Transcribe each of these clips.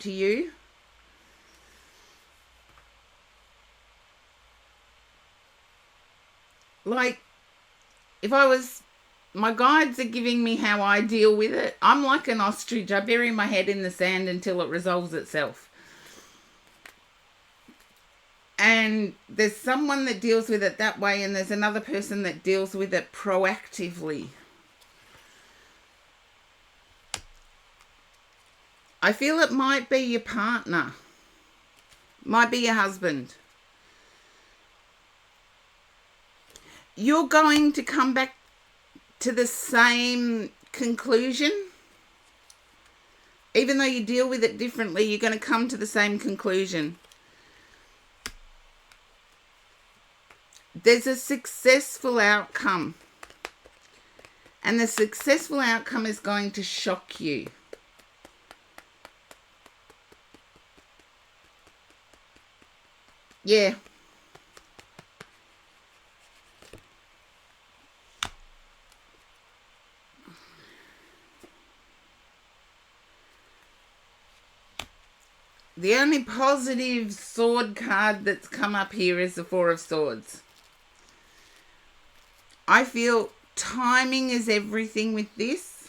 to you. Like, if I was, my guides are giving me how I deal with it. I'm like an ostrich. I bury my head in the sand until it resolves itself. And there's someone that deals with it that way, and there's another person that deals with it proactively. I feel it might be your partner, might be your husband. You're going to come back to the same conclusion. Even though you deal with it differently, you're going to come to the same conclusion. There's a successful outcome. And the successful outcome is going to shock you. Yeah. The only positive sword card that's come up here is the Four of Swords. I feel timing is everything with this.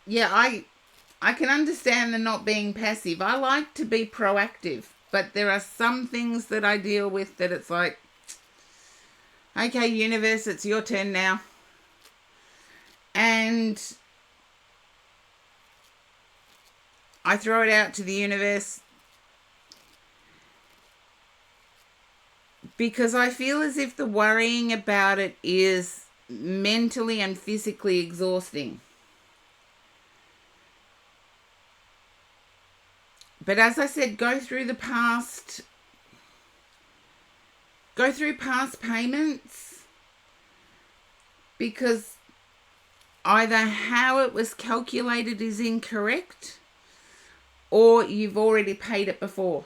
Yeah, I can understand the not being passive. I like to be proactive, but there are some things that I deal with that it's like, okay, universe, it's your turn now. And I throw it out to the universe because I feel as if the worrying about it is mentally and physically exhausting. But as I said, go through past payments, because either how it was calculated is incorrect or you've already paid it before.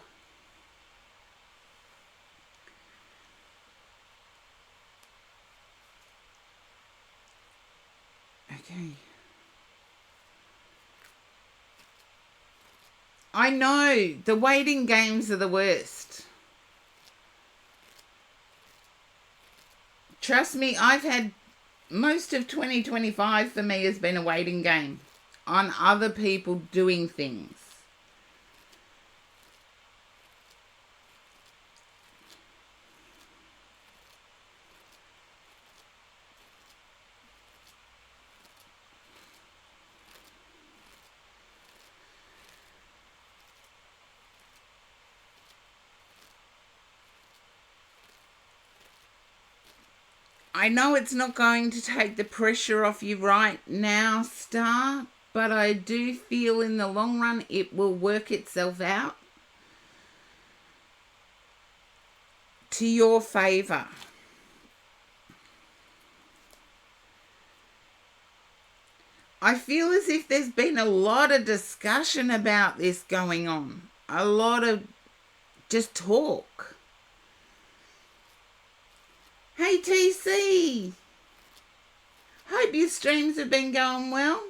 Okay. I know, the waiting games are the worst. Trust me, I've had most of 2025 for me has been a waiting game on other people doing things. I know it's not going to take the pressure off you right now, Star, but I do feel in the long run it will work itself out to your favour. I feel as if there's been a lot of discussion about this going on. A lot of just talk. Hey TC, hope your streams have been going well.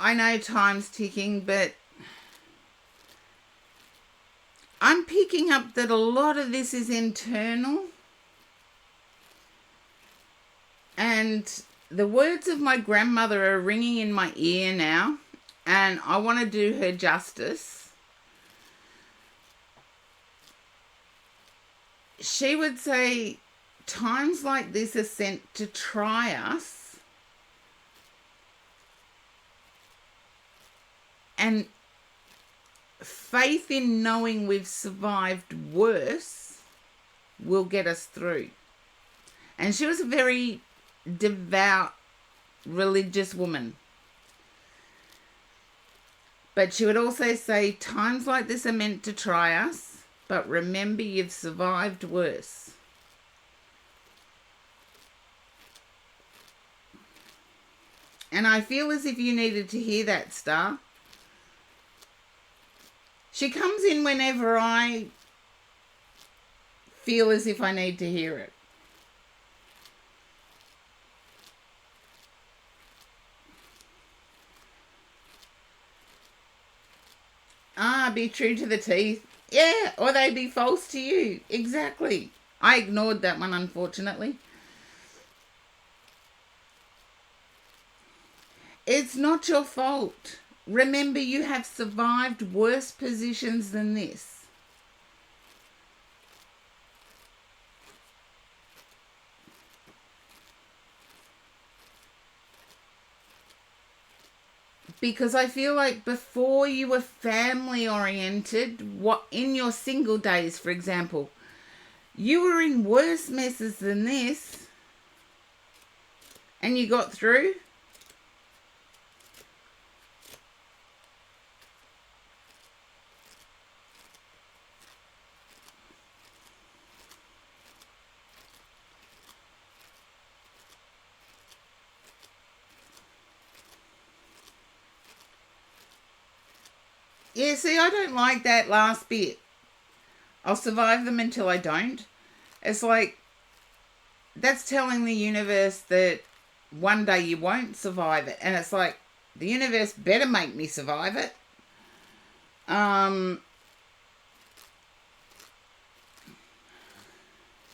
I know time's ticking, but I'm picking up that a lot of this is internal. And the words of my grandmother are ringing in my ear now, and I want to do her justice. She would say, times like this are sent to try us, and faith in knowing we've survived worse will get us through. And she was a very devout, religious woman. But she would also say, times like this are meant to try us, but remember you've survived worse. And I feel as if you needed to hear that, Star. She comes in whenever I feel as if I need to hear it. Be true to the teeth. Yeah, or they be false to you. Exactly. I ignored that one, unfortunately. It's not your fault. Remember, you have survived worse positions than this. Because I feel like before you were family oriented, what in your single days, for example, you were in worse messes than this and you got through. Yeah, see, I don't like that last bit. I'll survive them until I don't. It's like, that's telling the universe that one day you won't survive it. And it's like, the universe better make me survive it.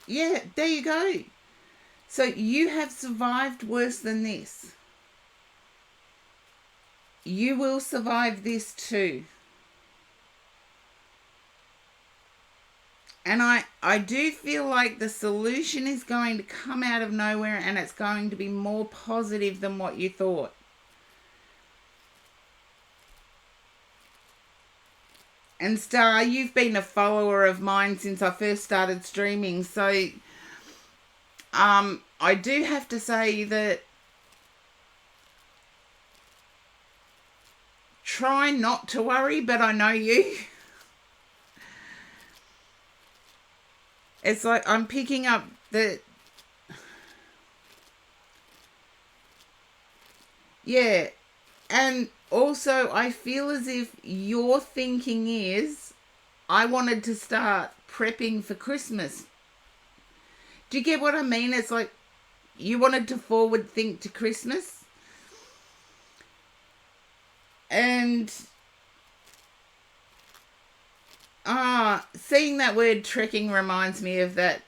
Yeah, there you go. So you have survived worse than this. You will survive this too. And I do feel like the solution is going to come out of nowhere and it's going to be more positive than what you thought. And Star, you've been a follower of mine since I first started streaming. So I do have to say that try not to worry, but I know you. It's like I'm picking up that, yeah, and also I feel as if your thinking is, I wanted to start prepping for Christmas. Do you get what I mean? It's like you wanted to forward think to Christmas. And seeing that word trekking reminds me of that.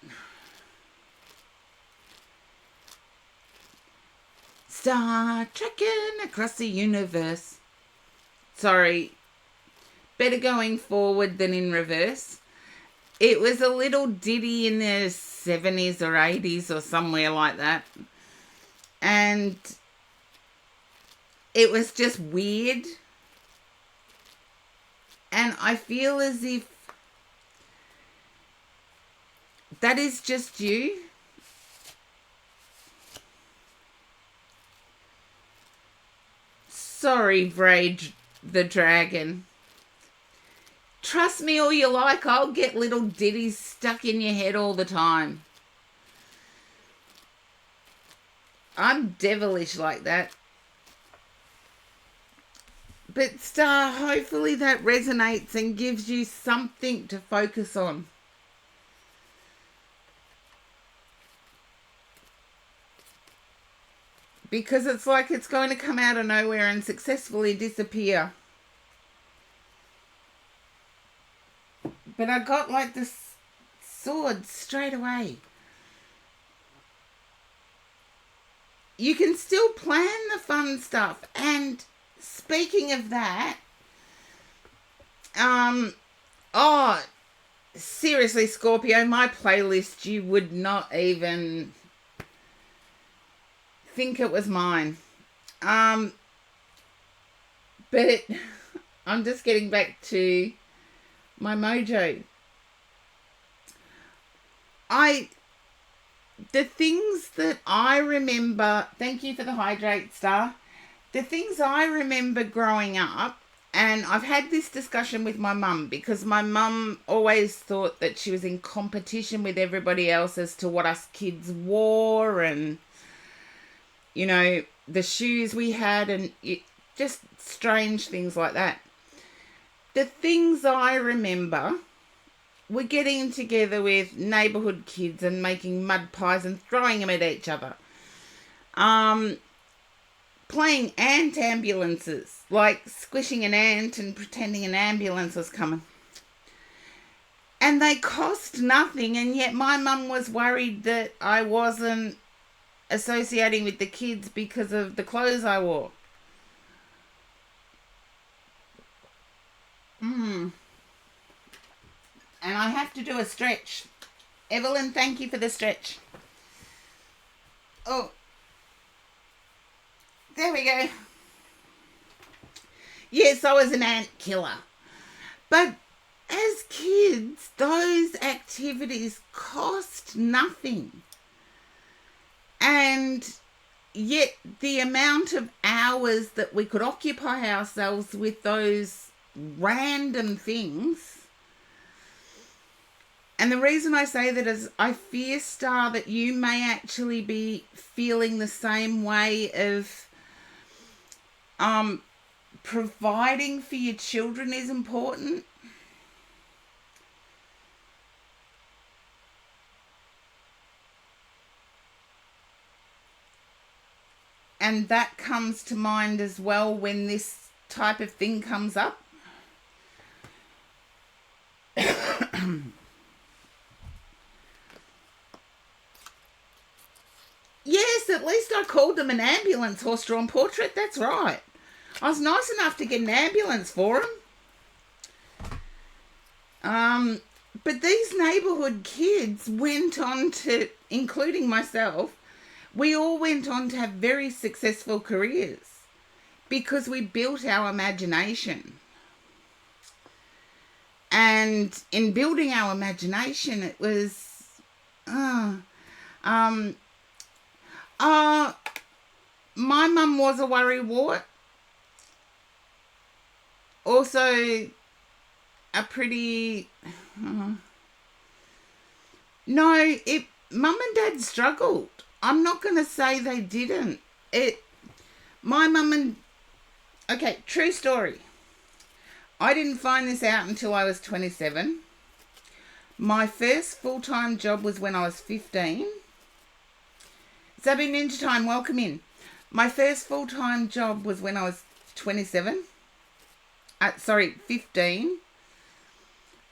Star trekking across the universe. Sorry. Better going forward than in reverse. It was a little ditty in the 70s or 80s or somewhere like that. And it was just weird. And I feel as if that is just you. Sorry, Vrage the Dragon. Trust me all you like, I'll get little ditties stuck in your head all the time. I'm devilish like that. But Star, hopefully that resonates and gives you something to focus on. Because it's like it's going to come out of nowhere and successfully disappear. But I got like this sword straight away. You can still plan the fun stuff. And speaking of that, seriously, Scorpio, my playlist, you would not even think it was mine. But I'm just getting back to my mojo. The things that I remember, thank you for the hydrate, Star. The things I remember growing up, and I've had this discussion with my mum because my mum always thought that she was in competition with everybody else as to what us kids wore and, you know, the shoes we had, and just strange things like that. The things I remember were getting together with neighbourhood kids and making mud pies and throwing them at each other. Playing ant ambulances, like squishing an ant and pretending an ambulance was coming. And they cost nothing, and yet my mum was worried that I wasn't associating with the kids because of the clothes I wore. And I have to do a stretch. Evelyn, thank you for the stretch. Oh, there we go. Yes, I was an ant killer. But as kids, those activities cost nothing. And yet the amount of hours that we could occupy ourselves with those random things. And the reason I say that is I fear, Star, that you may actually be feeling the same way of providing for your children is important. And that comes to mind as well when this type of thing comes up. Yes, at least I called them an ambulance horse-drawn portrait. That's right. I was nice enough to get an ambulance for them. But these neighbourhood kids went on to, including myself, we all went on to have very successful careers because we built our imagination. And in building our imagination, it was, my mum was a worrywart. Also, a pretty... mum and dad struggled. I'm not going to say they didn't. My mum and... Okay, true story. I didn't find this out until I was 27. My first full-time job was when I was 15. Zabby Ninja Time, welcome in. My first full-time job was when I was 15.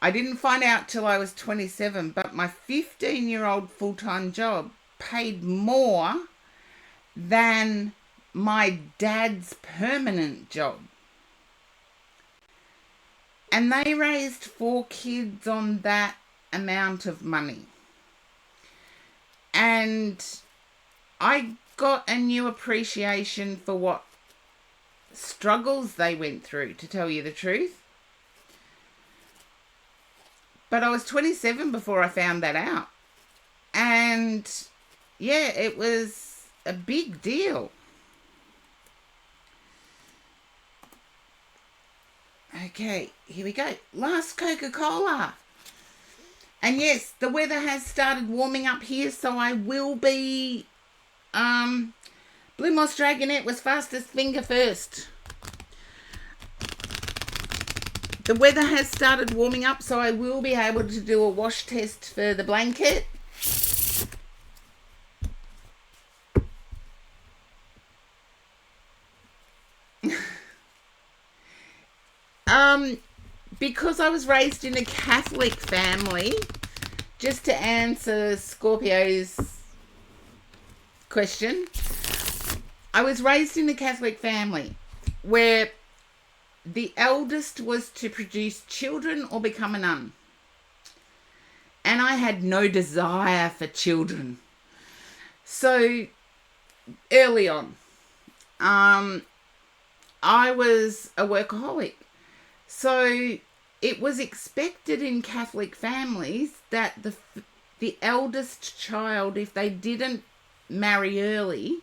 I didn't find out till I was 27, but my 15-year-old full-time job paid more than my dad's permanent job. And they raised 4 kids on that amount of money. And I got a new appreciation for what struggles they went through, to tell you the truth. But I was 27 before I found that out. And yeah, it was a big deal. Okay, here we go. Last Coca-Cola. And yes, the weather has started warming up here, so I will be... Blue Moss Dragonette was fastest finger first. The weather has started warming up, so I will be able to do a wash test for the blanket. Because I was raised in a Catholic family, just to answer Scorpio's question, I was raised in a Catholic family where the eldest was to produce children or become a nun. And I had no desire for children. So early on, I was a workaholic. So it was expected in Catholic families that the eldest child, if they didn't marry early,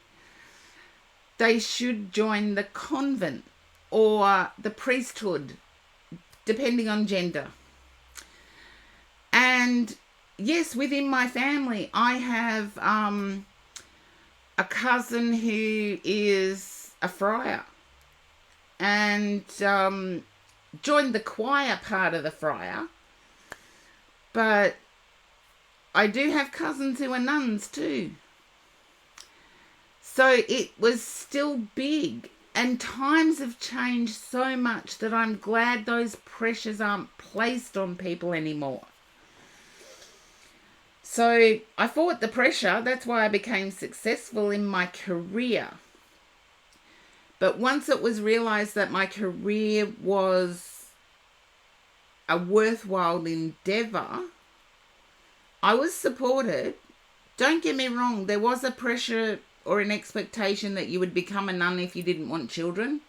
they should join the convent or the priesthood, depending on gender. And yes, within my family, I have a cousin who is a friar and joined the choir part of the friar. But I do have cousins who are nuns too. So it was still big. And times have changed so much that I'm glad those pressures aren't placed on people anymore. So I fought the pressure. That's why I became successful in my career. But once it was realised that my career was a worthwhile endeavour, I was supported. Don't get me wrong, there was a pressure or an expectation that you would become a nun if you didn't want children.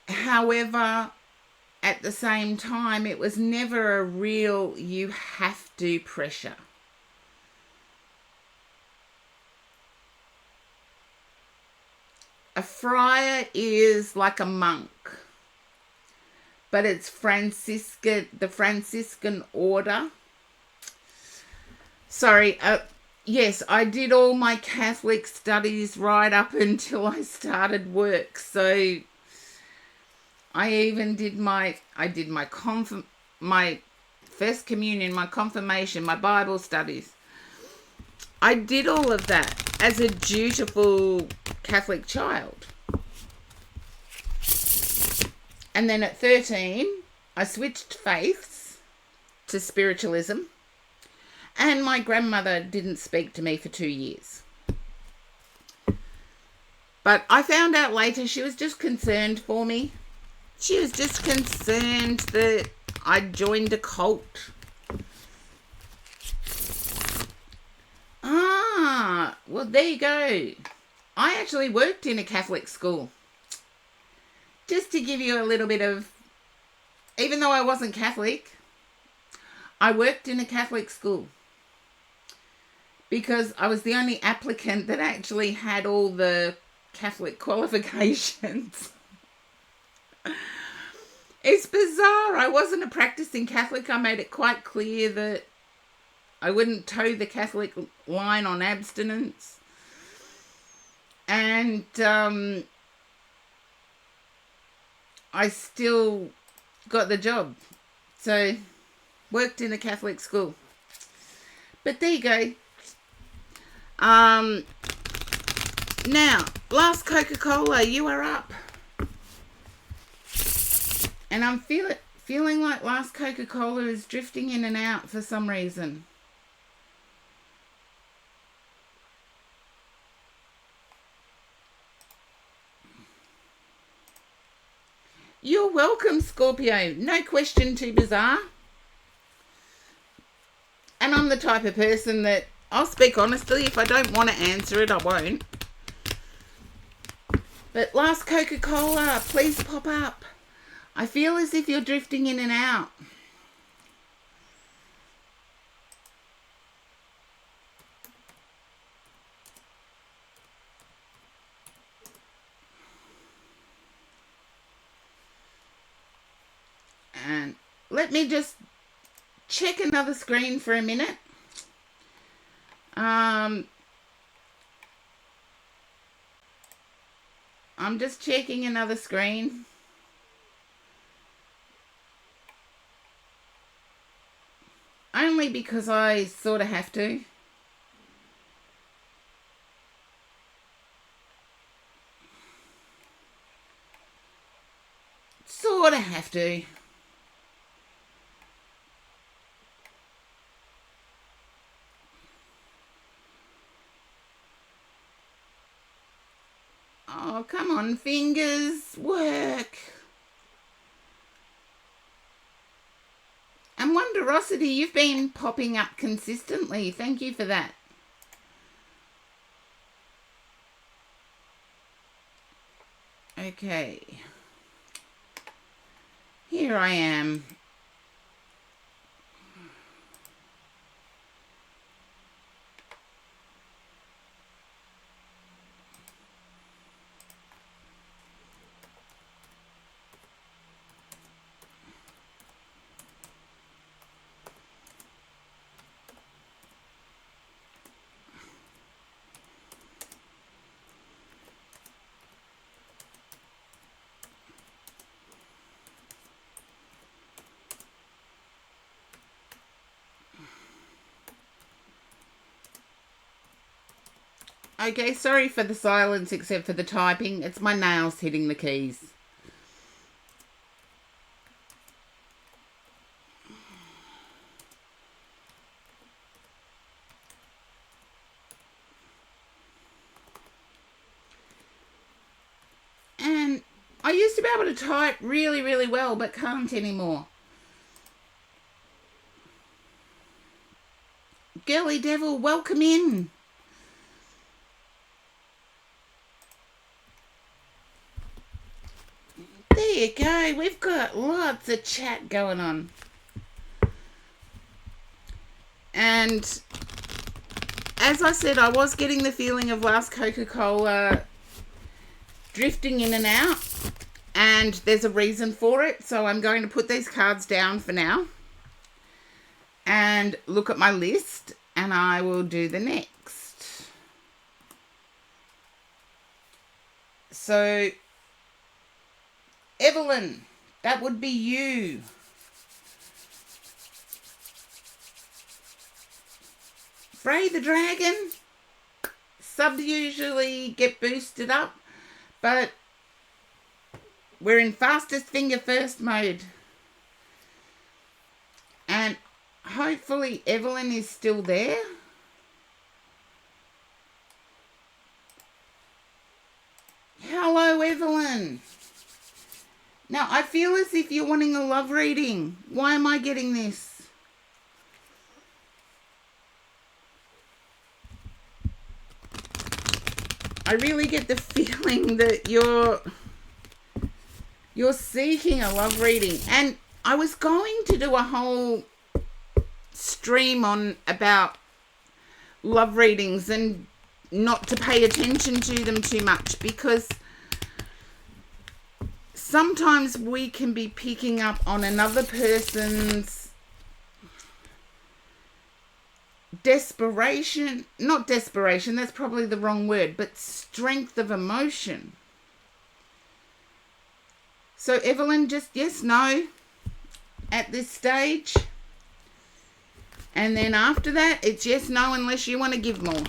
However, at the same time, it was never a real you have to pressure. A friar is like a monk, but it's the Franciscan order. Sorry, yes, I did all my Catholic studies right up until I started work. So I even did my first communion, my confirmation, my Bible studies. I did all of that as a dutiful Catholic child. And then at 13, I switched faiths to spiritualism. And my grandmother didn't speak to me for 2 years. But I found out later she was just concerned for me. She was just concerned that I'd joined a cult. Well, there you go. I actually worked in a Catholic school. Just to give you a little bit of... Even though I wasn't Catholic, I worked in a Catholic school. Because I was the only applicant that actually had all the Catholic qualifications. It's bizarre. I wasn't a practicing Catholic. I made it quite clear that I wouldn't toe the Catholic line on abstinence. And I still got the job. So, worked in a Catholic school. But there you go. Now, last Coca-Cola, you are up. And I'm feeling like last Coca-Cola is drifting in and out for some reason. You're welcome, Scorpio. No question too bizarre. And I'm the type of person that I'll speak honestly. If I don't want to answer it, I won't. But last Coca-Cola, please pop up. I feel as if you're drifting in and out. And let me just check another screen for a minute. I'm just checking another screen. Only because I sort of have to. Sort of have to. Oh, come on, fingers, work. And Wonderosity, you've been popping up consistently. Thank you for that. Okay. Here I am. Okay, sorry for the silence except for the typing. It's my nails hitting the keys. And I used to be able to type really, really well, but can't anymore. Girly Devil, welcome in. There you go. We've got lots of chat going on. And as I said, I was getting the feeling of last Coca-Cola drifting in and out. And there's a reason for it. So I'm going to put these cards down for now. And look at my list. And I will do the next. So, Evelyn, that would be you. Frey the Dragon. Subs usually get boosted up. But we're in fastest finger first mode. And hopefully Evelyn is still there. Hello, Evelyn. Now, I feel as if you're wanting a love reading. Why am I getting this? I really get the feeling that you're seeking a love reading. And I was going to do a whole stream on about love readings and not to pay attention to them too much, because sometimes we can be picking up on another person's desperation, not desperation, that's probably the wrong word, but strength of emotion. So Evelyn, just yes, no at this stage. And then after that, it's yes, no, unless you want to give more.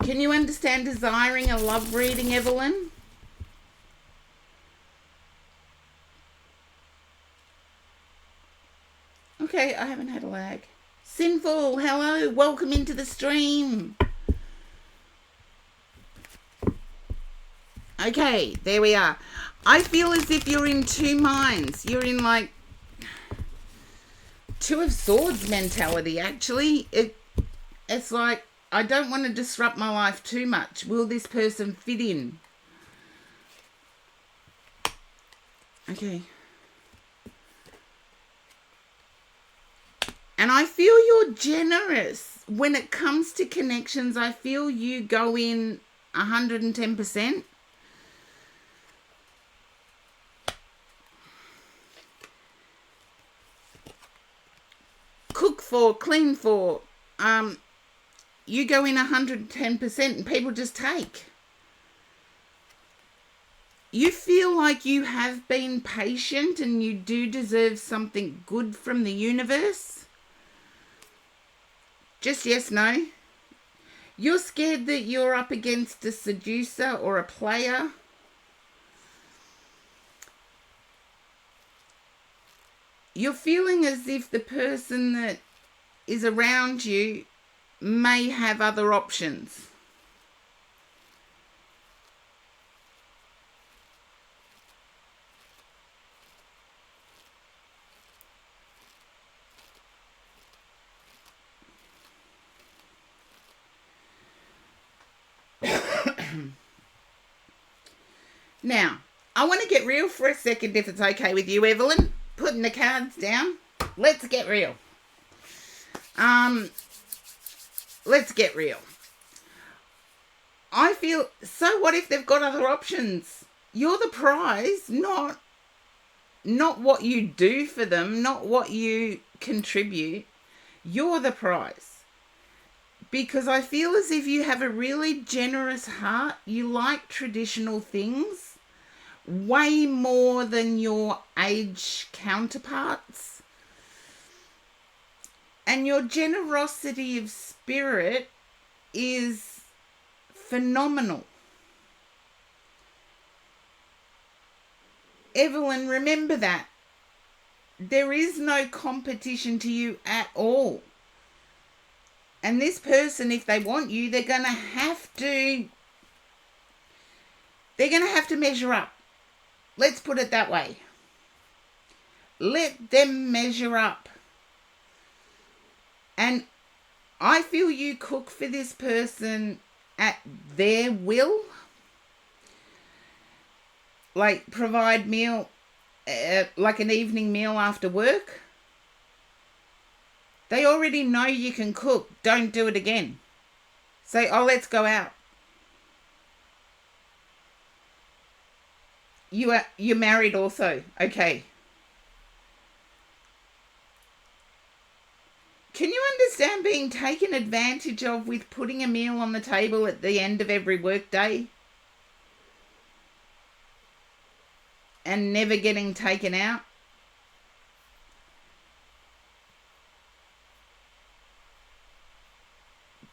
Can you understand desiring a love reading, Evelyn? Okay, I haven't had a lag. Sinful, hello, welcome into the stream. Okay, there we are. I feel as if you're in two minds. You're in like Two of Swords mentality, actually. It's like, I don't want to disrupt my life too much. Will this person fit in? Okay. And I feel you're generous. When it comes to connections, I feel you go in 110%. Cook for, clean for, you go in 110% and people just take. You feel like you have been patient and you do deserve something good from the universe. Just yes, no. You're scared that you're up against a seducer or a player. You're feeling as if the person that is around you may have other options. Now, I want to get real for a second, if it's okay with you, Evelyn. Putting the cards down. Let's get real. Let's get real. I feel, so what if they've got other options? You're the prize, not what you do for them, not what you contribute. You're the prize. Because I feel as if you have a really generous heart. You like traditional things way more than your age counterparts. And your generosity of spirit is phenomenal. Evelyn, remember that. There is no competition to you at all. And this person, if they want you, they're going to have to measure up. Let's put it that way. Let them measure up. And I feel you cook for this person at their will. Like provide meal, like an evening meal after work. They already know you can cook. Don't do it again. Say, oh, let's go out. You're married also. Okay. Can you understand being taken advantage of with putting a meal on the table at the end of every workday? And never getting taken out?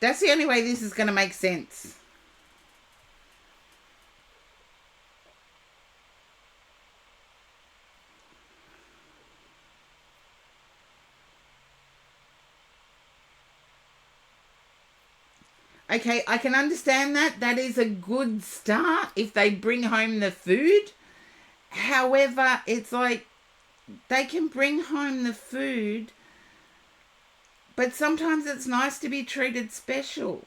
That's the only way this is going to make sense. Okay, I can understand that. That is a good start if they bring home the food. However, it's like they can bring home the food, but sometimes it's nice to be treated special.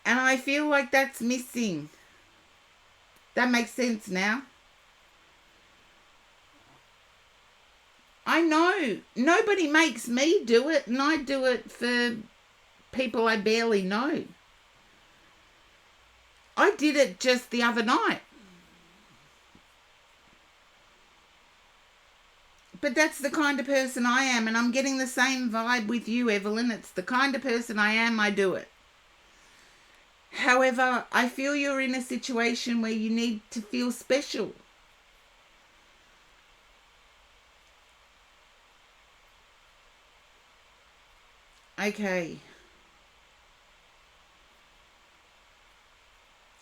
And I feel like that's missing. That makes sense now. I know. Nobody makes me do it, and I do it for people I barely know. I did it just the other night. But that's the kind of person I am, and I'm getting the same vibe with you, Evelyn. It's the kind of person I am, I do it. However, I feel you're in a situation where you need to feel special. Okay.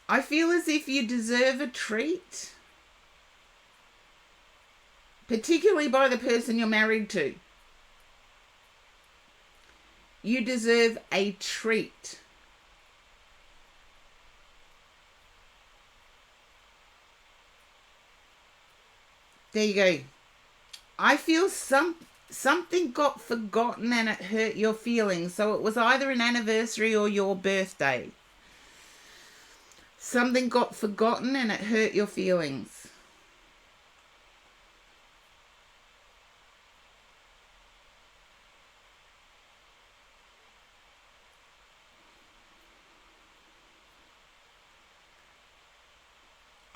I feel as if you deserve a treat. Particularly by the person you're married to. You deserve a treat. There you go. I feel something got forgotten and it hurt your feelings. So it was either an anniversary or your birthday. Something got forgotten and it hurt your feelings.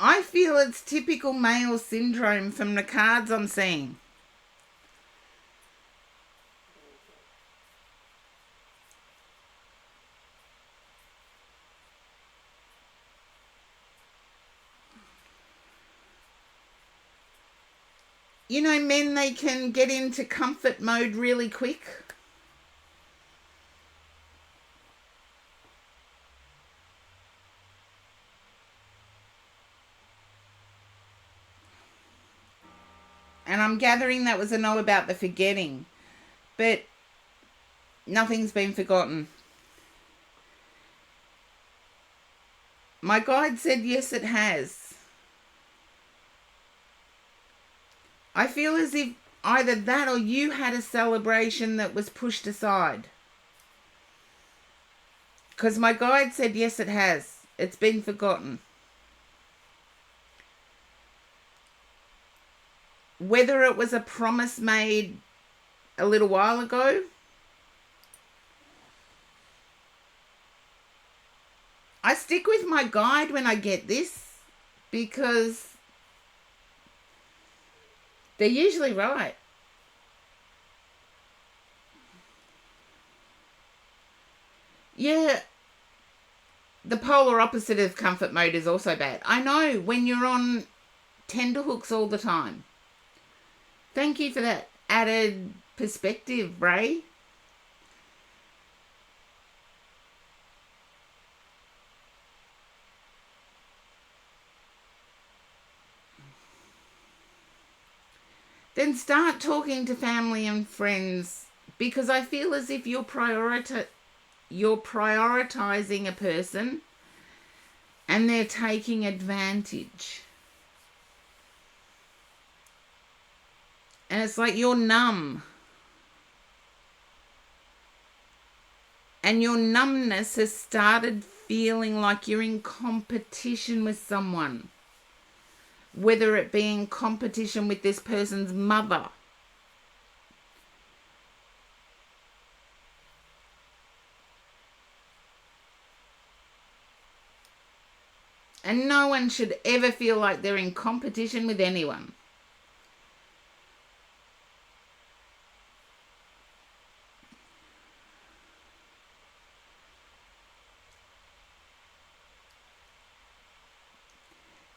I feel it's typical male syndrome from the cards I'm seeing. You know, men, they can get into comfort mode really quick. And I'm gathering that was a no about the forgetting. But nothing's been forgotten. My guide said yes, it has. I feel as if either that or you had a celebration that was pushed aside. Because my guide said yes, it has. It's been forgotten. Whether it was a promise made a little while ago, I stick with my guide when I get this because they're usually right. Yeah, the polar opposite of comfort mode is also bad. I know, when you're on tenterhooks all the time. Thank you for that. added perspective, Ray. Then start talking to family and friends, because I feel as if you're prioritizing a person and they're taking advantage. And it's like you're numb. And your numbness has started feeling like you're in competition with someone. Whether it be in competition with this person's mother. And no one should ever feel like they're in competition with anyone.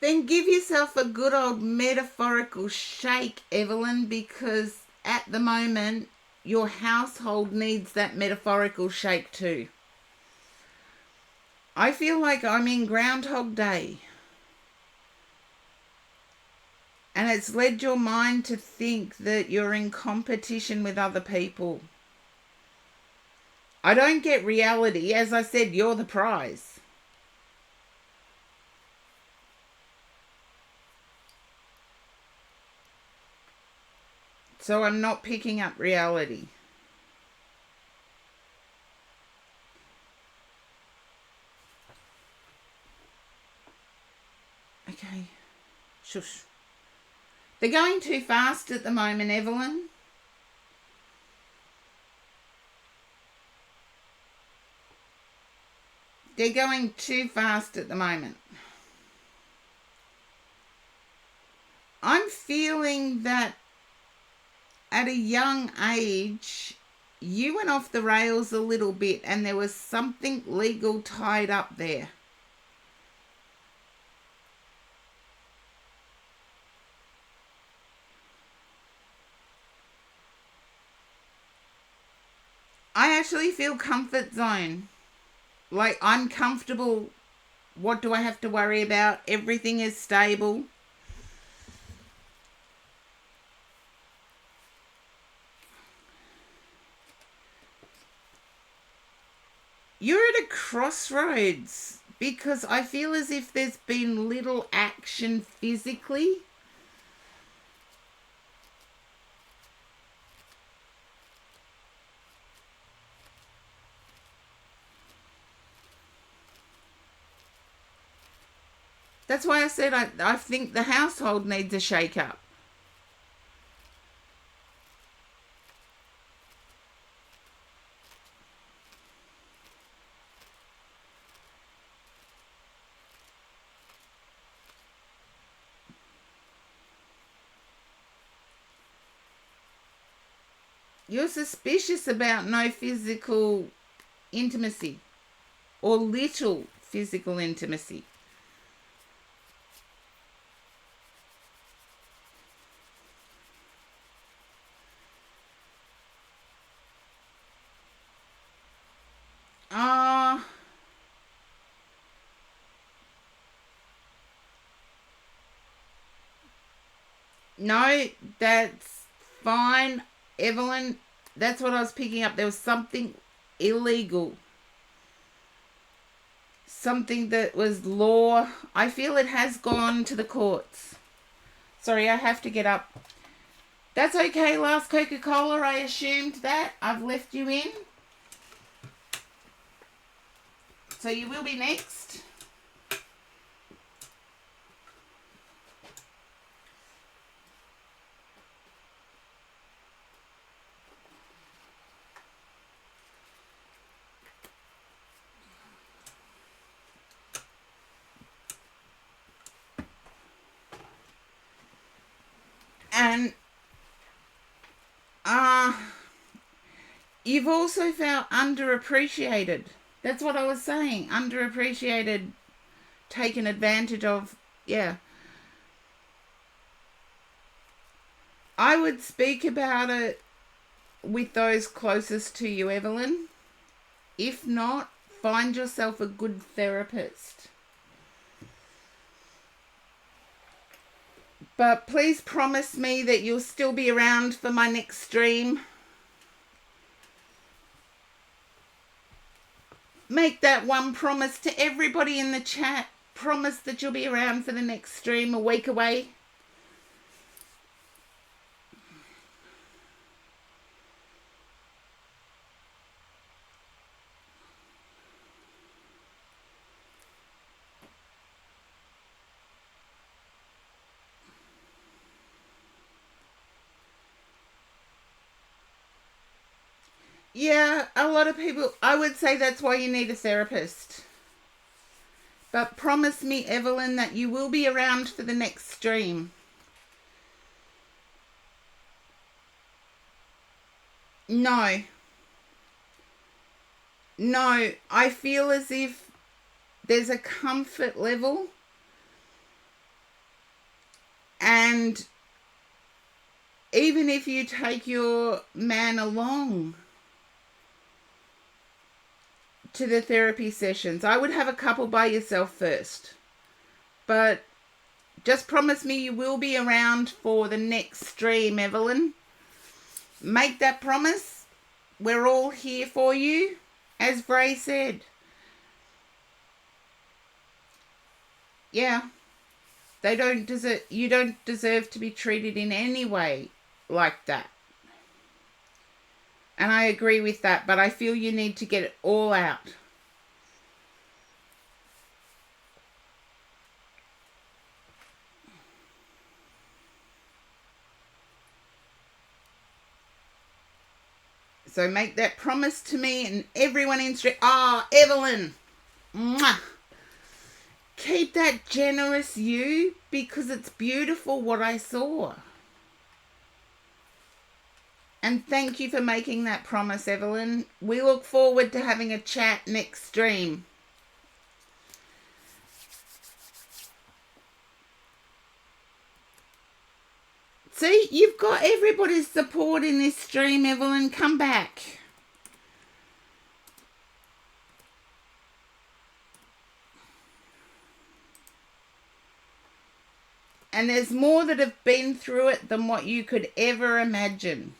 Then give yourself a good old metaphorical shake, Evelyn, because at the moment, your household needs that metaphorical shake too. I feel like I'm in Groundhog Day. And it's led your mind to think that you're in competition with other people. I don't get reality. As I said, you're the prize. So I'm not picking up reality. Okay. Shush. They're going too fast at the moment, Evelyn. They're going too fast at the moment. I'm feeling that at a young age, you went off the rails a little bit and there was something legal tied up there. I actually feel comfort zone. Like, I'm comfortable. What do I have to worry about? Everything is stable. You're at a crossroads because I feel as if there's been little action physically. That's why I said I think the household needs a shake-up. You're suspicious about no physical intimacy or little physical intimacy. No, that's fine, Evelyn. That's what I was picking up. There was something illegal. Something that was law. I feel it has gone to the courts. Sorry, I have to get up. That's okay, last Coca-Cola. I assumed that. I've left you in. So you will be next. And you've also felt underappreciated. That's what I was saying. Underappreciated, taken advantage of. Yeah. I would speak about it with those closest to you, Evelyn. If not, find yourself a good therapist. But please promise me that you'll still be around for my next stream. Make that one promise to everybody in the chat. Promise that you'll be around for the next stream a week away. Yeah, a lot of people, I would say that's why you need a therapist. But promise me, Evelyn, that you will be around for the next stream. No. No, I feel as if there's a comfort level, and even if you take your man along to the therapy sessions, I would have a couple by yourself first. But just promise me you will be around for the next stream, Evelyn. Make that promise. We're all here for you, as Bray said. Yeah. You don't deserve to be treated in any way like that. And I agree with that, but I feel you need to get it all out. So make that promise to me and everyone in stream. Evelyn. Mwah. Keep that generous you, because it's beautiful what I saw. And thank you for making that promise, Evelyn. We look forward to having a chat next stream. See, you've got everybody's support in this stream, Evelyn. Come back. And there's more that have been through it than what you could ever imagine.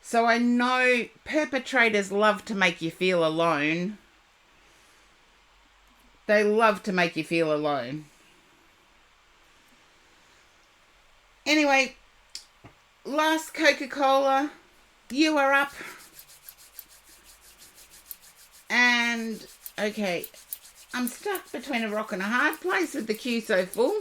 So I know perpetrators love to make you feel alone. They love to make you feel alone. Anyway, last Coca-Cola, you are up. And, okay, I'm stuck between a rock and a hard place with the queue so full.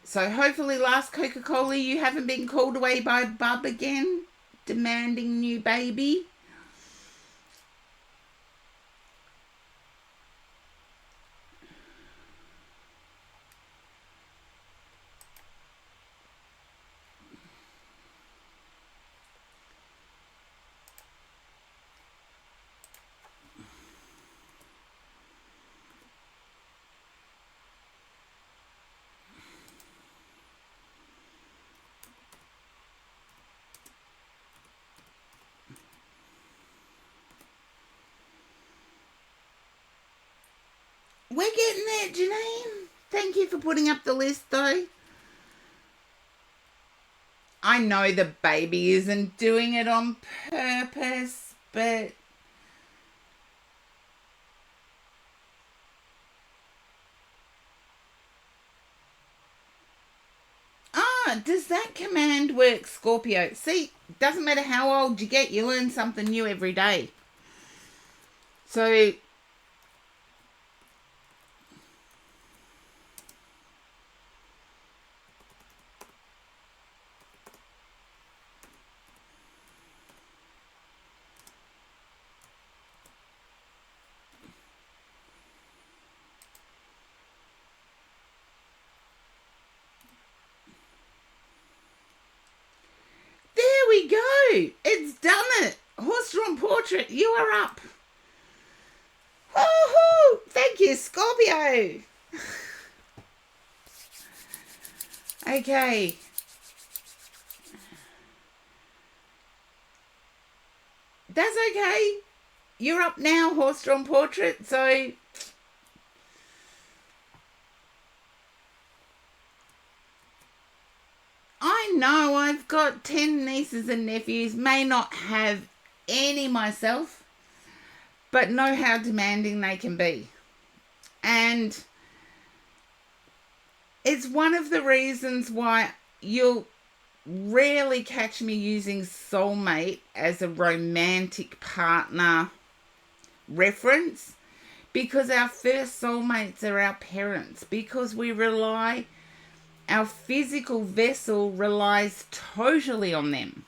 So hopefully last Coca-Cola you haven't been called away by Bub again, demanding new baby. We're getting there, Janine. Thank you for putting up the list, though. I know the baby isn't doing it on purpose, but... does that command work, Scorpio? See, doesn't matter how old you get, you learn something new every day. So... there we go. It's done it. Horse-drawn portrait, you are up. Woohoo! Thank you, Scorpio. Okay. That's okay. You're up now, horse-drawn portrait, so I know I've got 10 nieces and nephews, may not have any myself, but know how demanding they can be. And it's one of the reasons why you'll rarely catch me using soulmate as a romantic partner reference, because our first soulmates are our parents, because our physical vessel relies totally on them.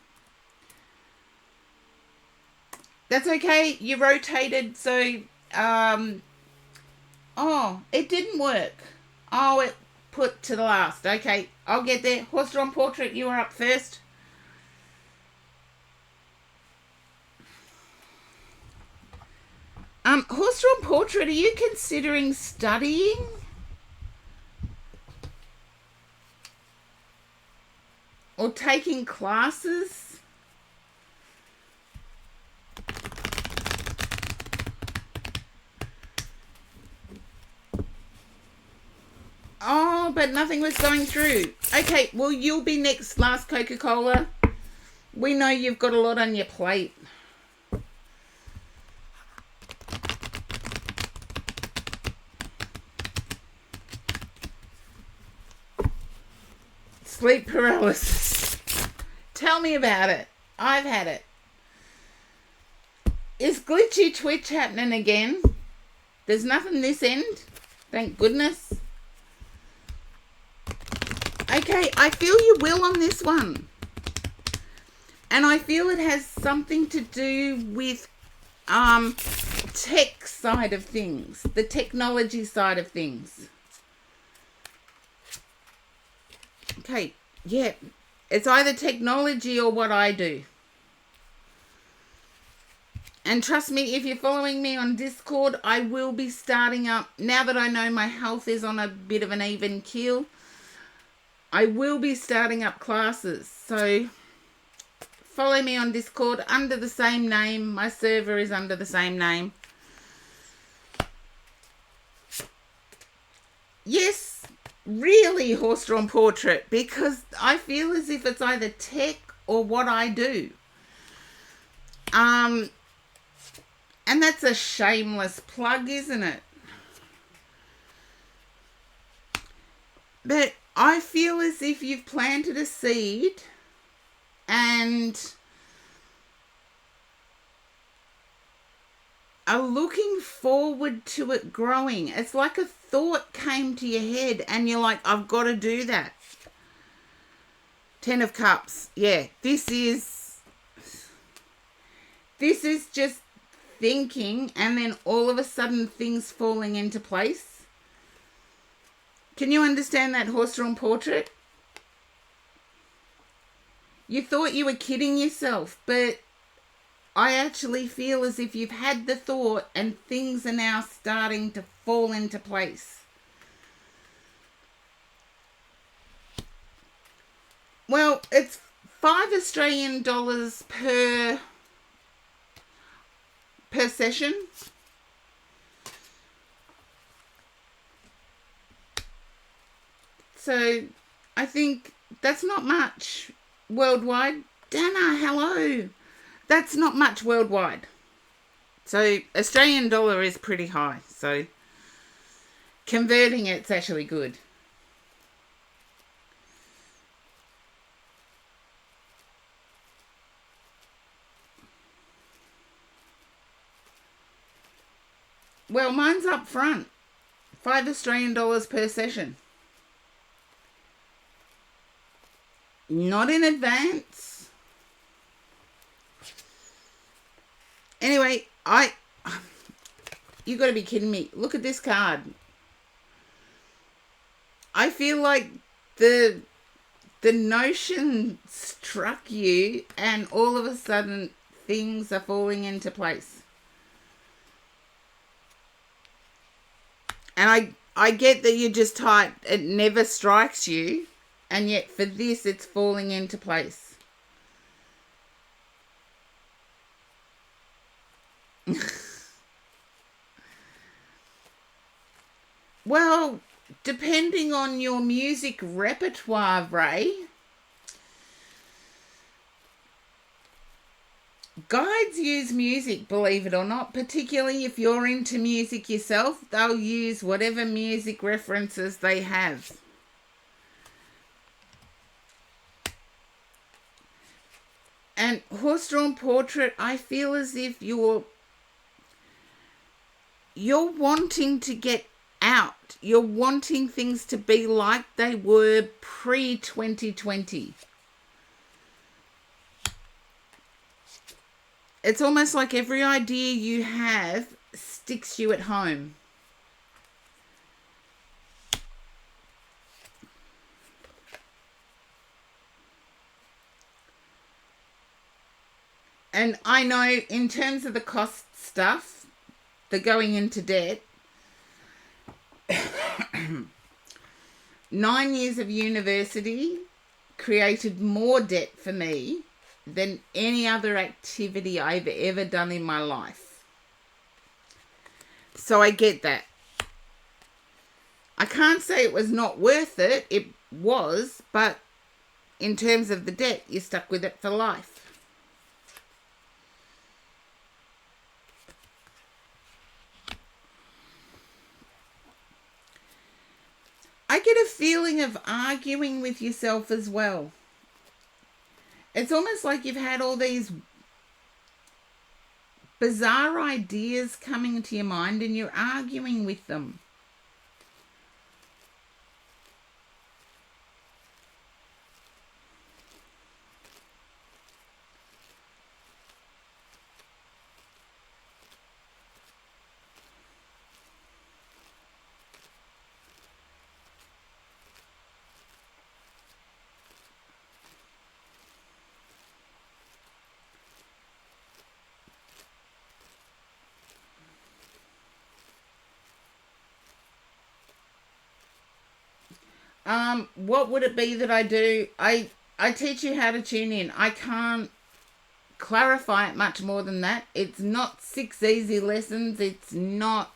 That's okay. You rotated, so it didn't work. Oh, it put to the last. Okay, I'll get there. Horse-drawn portrait, you are up first. Horse-drawn portrait, are you considering studying? Or taking classes? Oh, but nothing was going through. Okay, well, you'll be next, last Coca-Cola. We know you've got a lot on your plate. Sleep paralysis. Tell me about it. I've had it. Is glitchy twitch happening again? There's nothing this end. Thank goodness. Okay, I feel you will on this one. And I feel it has something to do with tech side of things. The technology side of things. Okay, yeah. It's either technology or what I do. And trust me, if you're following me on Discord, I will be starting up, now that I know my health is on a bit of an even keel, I will be starting up classes. So follow me on Discord under the same name. My server is under the same name. Yes, really, horse-drawn portrait, because I feel as if it's either tech or what I do. And that's a shameless plug, isn't it? But I feel as if you've planted a seed and are looking forward to it growing. It's like a thought came to your head and you're like, I've got to do that. 10 of Cups. Yeah, this is just thinking and then all of a sudden things falling into place. Can you understand that, horse-drawn portrait? You thought you were kidding yourself, but I actually feel as if you've had the thought and things are now starting to fall into place. Well, it's $5 per session. So I think that's not much worldwide. Dana, hello. That's not much worldwide. So Australian dollar is pretty high. So converting it's actually good. Well, mine's up front. $5 per session. Not in advance. Anyway, you got to be kidding me. Look at this card. I feel like the notion struck you and all of a sudden things are falling into place. And I get that you're just tight. It never strikes you. And yet for this, it's falling into place. Well, depending on your music repertoire, Ray, guides use music, believe it or not, particularly if you're into music yourself. They'll use whatever music references they have. And horse-drawn portrait, I feel as if you're wanting to get out. You're wanting things to be like they were pre-2020. It's almost like every idea you have sticks you at home. And I know in terms of the cost stuff, the going into debt, 9 years of university created more debt for me than any other activity I've ever done in my life. So I get that. I can't say it was not worth it. It was, but in terms of the debt, you're stuck with it for life. I get a feeling of arguing with yourself as well. It's almost like you've had all these bizarre ideas coming into your mind and you're arguing with them. What would it be that I do? I teach you how to tune in. I can't clarify it much more than that. It's not 6 easy lessons. It's not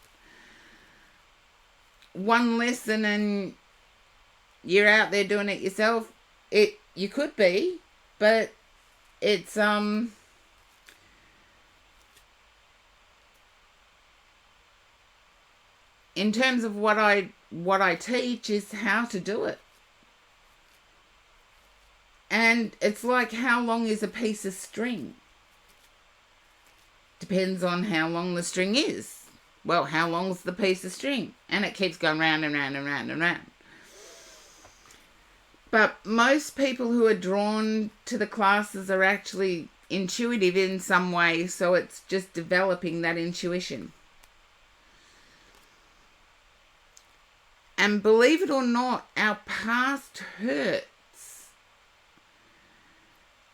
one lesson and you're out there doing it yourself. You could be, but it's in terms of what I teach is how to do it. And it's like, how long is a piece of string? Depends on how long the string is. Well, how long's the piece of string? And it keeps going round and round and round and round. But most people who are drawn to the classes are actually intuitive in some way, so it's just developing that intuition. And believe it or not, our past hurts.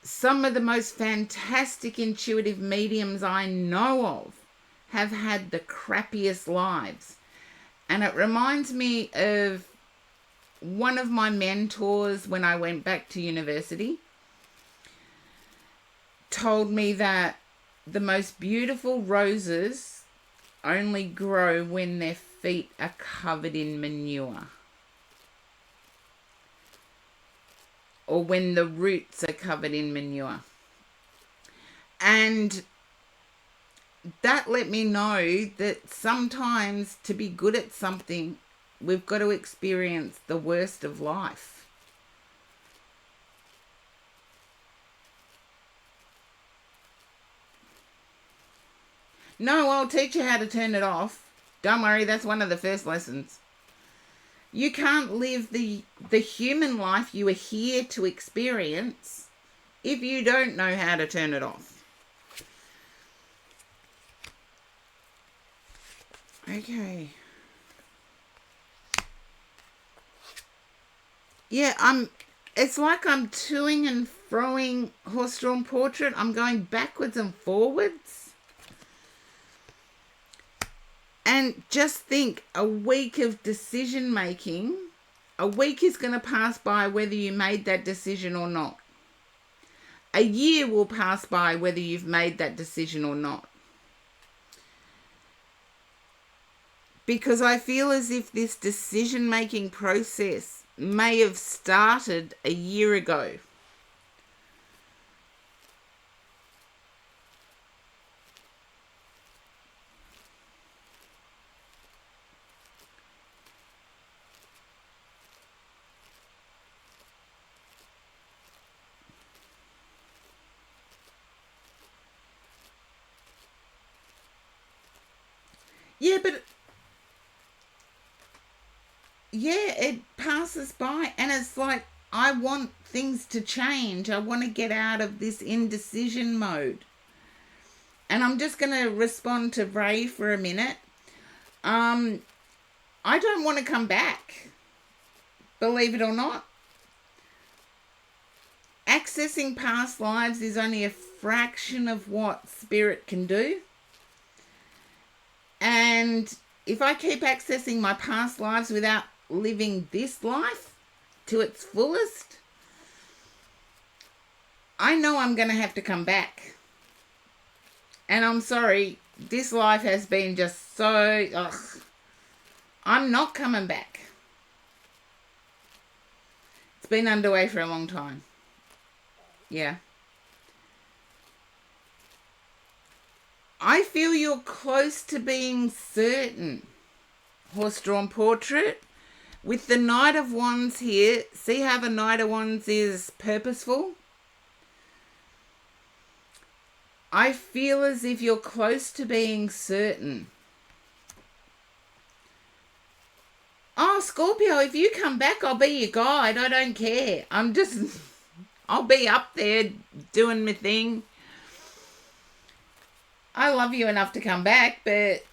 Some of the most fantastic intuitive mediums I know of have had the crappiest lives. And it reminds me of one of my mentors when I went back to university told me that the most beautiful roses only grow when their feet are covered in manure, or when the roots are covered in manure. And that let me know that sometimes to be good at something, we've got to experience the worst of life. No, I'll teach you how to turn it off. Don't worry, that's one of the first lessons. You can't live the human life you are here to experience if you don't know how to turn it off. Okay. Yeah, it's like I'm toing and froing horse-drawn portrait. I'm going backwards and forwards. And just think, a week of decision making A week is going to pass by whether you made that decision or not. A year will pass by whether you've made that decision or not. Because I feel as if this decision-making process may have started a year ago. Yeah, but yeah, it passes by, and it's like, I want things to change. I want to get out of this indecision mode. And I'm just going to respond to Ray for a minute. I don't want to come back, believe it or not. Accessing past lives is only a fraction of what spirit can do. And if I keep accessing my past lives without living this life to its fullest, I know I'm going to have to come back. And I'm sorry, this life has been just so... I'm not coming back. It's been underway for a long time. Yeah. I feel you're close to being certain. Horse-drawn portrait. With the Knight of Wands here, see how the Knight of Wands is purposeful? I feel as if you're close to being certain. Oh, Scorpio, if you come back, I'll be your guide. I don't care. I'll be up there doing my thing. I love you enough to come back, but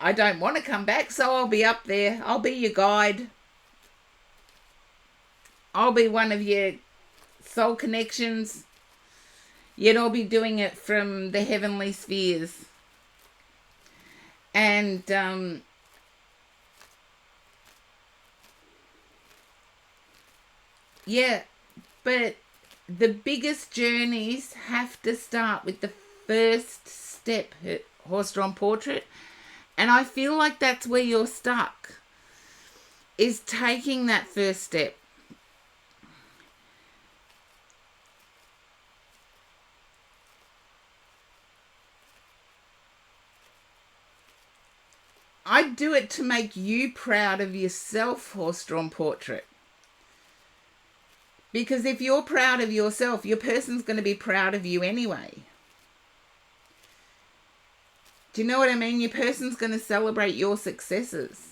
I don't want to come back, so I'll be up there. I'll be your guide. I'll be one of your soul connections. Yet I'll be doing it from the heavenly spheres. And yeah, but the biggest journeys have to start with the first step, horse-drawn portrait. And I feel like that's where you're stuck, is taking that first step. I'd do it to make you proud of yourself, horse-drawn portrait. Because if you're proud of yourself, your person's going to be proud of you anyway. Do you know what I mean? Your person's going to celebrate your successes.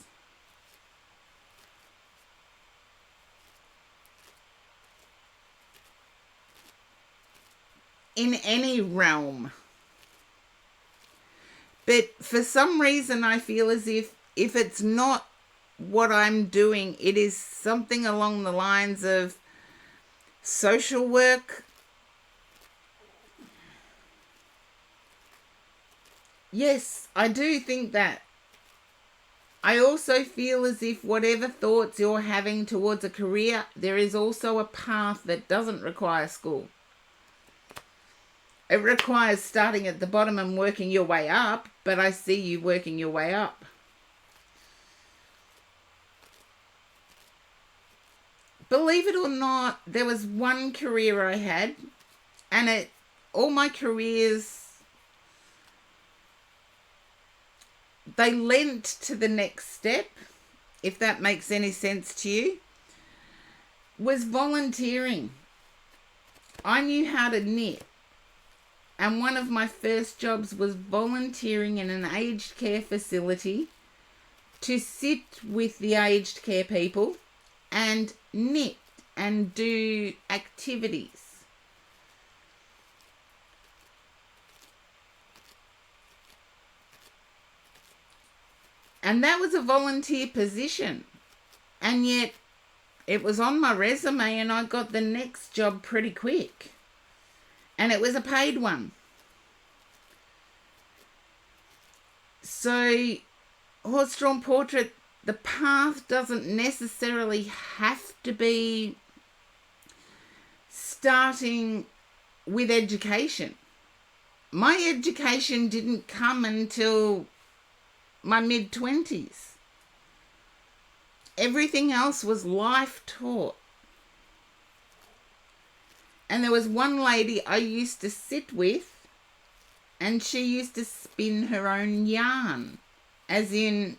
In any realm. But for some reason, I feel as if it's not what I'm doing, it is something along the lines of social work. Yes, I do think that. I also feel as if whatever thoughts you're having towards a career, there is also a path that doesn't require school. It requires starting at the bottom and working your way up, but I see you working your way up. Believe it or not, there was one career I had, and all my careers, they lent to the next step, if that makes any sense to you, was volunteering. I knew how to knit. And one of my first jobs was volunteering in an aged care facility to sit with the aged care people and knit and do activities. And that was a volunteer position. And yet it was on my resume and I got the next job pretty quick. And it was a paid one. So, horse-drawn portrait, the path doesn't necessarily have to be starting with education. My education didn't come until my mid-20s. Everything else was life taught. And there was one lady I used to sit with, and she used to spin her own yarn. As in,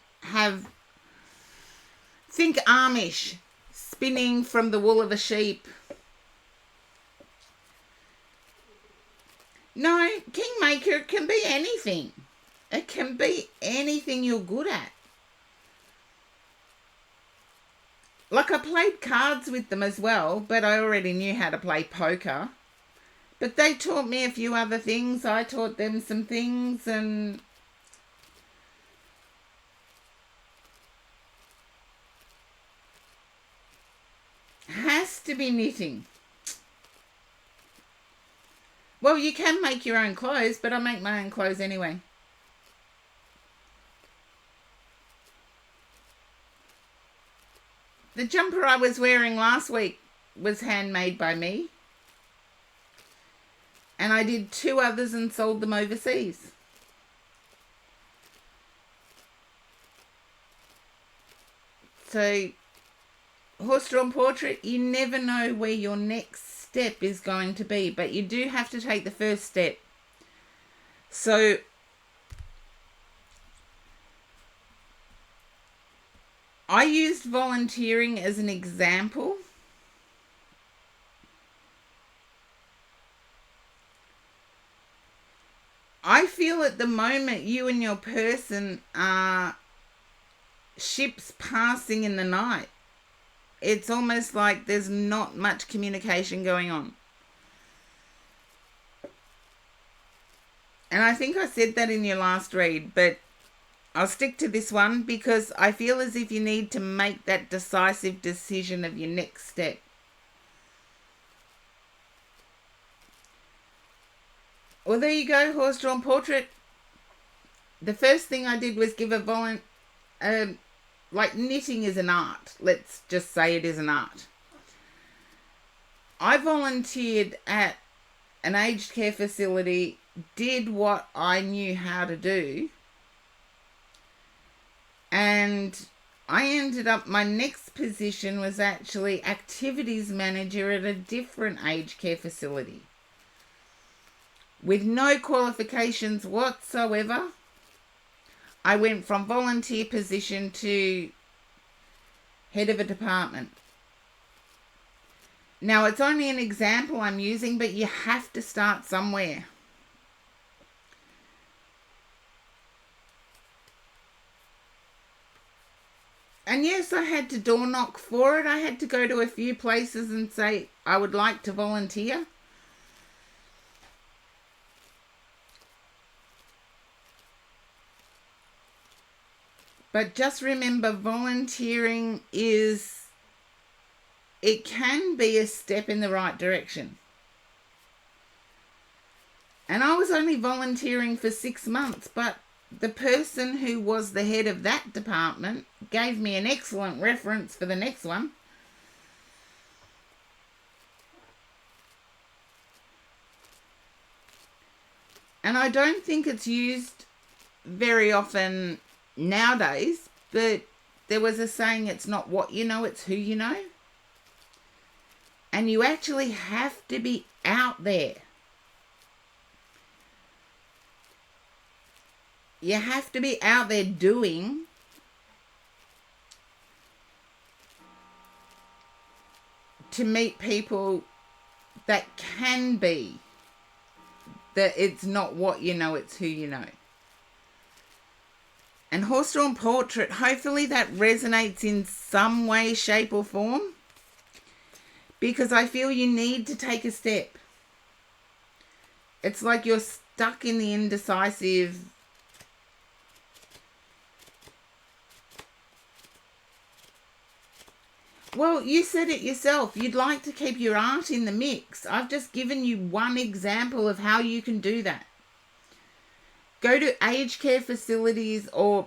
think Amish, spinning from the wool of a sheep. No, Kingmaker can be anything. It can be anything you're good at. Like, I played cards with them as well, but I already knew how to play poker. But they taught me a few other things. I taught them some things, and has to be knitting. Well, you can make your own clothes, but I make my own clothes anyway. The jumper I was wearing last week was handmade by me. And I did 2 others and sold them overseas. So, horse-drawn portrait, you never know where your next step is going to be, but you do have to take the first step. So, I used volunteering as an example. I feel at the moment you and your person are ships passing in the night. It's almost like there's not much communication going on. And I think I said that in your last read, but I'll stick to this one because I feel as if you need to make that decisive decision of your next step. Well, there you go, horse-drawn portrait. The first thing I did was give a like, knitting is an art. Let's just say it is an art. I volunteered at an aged care facility, did what I knew how to do, and I ended up, my next position was actually activities manager at a different aged care facility. With no qualifications whatsoever, I went from volunteer position to head of a department. Now, it's only an example I'm using, but you have to start somewhere. And yes, I had to door knock for it. I had to go to a few places and say, I would like to volunteer. But just remember, volunteering it can be a step in the right direction. And I was only volunteering for 6 months, but the person who was the head of that department gave me an excellent reference for the next one. And I don't think it's used very often nowadays, but there was a saying, it's not what you know, it's who you know. And you actually have to be out there. You have to be out there doing to meet people that can be, that it's not what you know, it's who you know. And horse-drawn portrait, hopefully that resonates in some way, shape or form. Because I feel you need to take a step. It's like you're stuck in the indecisive. Well, you said it yourself. You'd like to keep your art in the mix. I've just given you one example of how you can do that. Go to aged care facilities or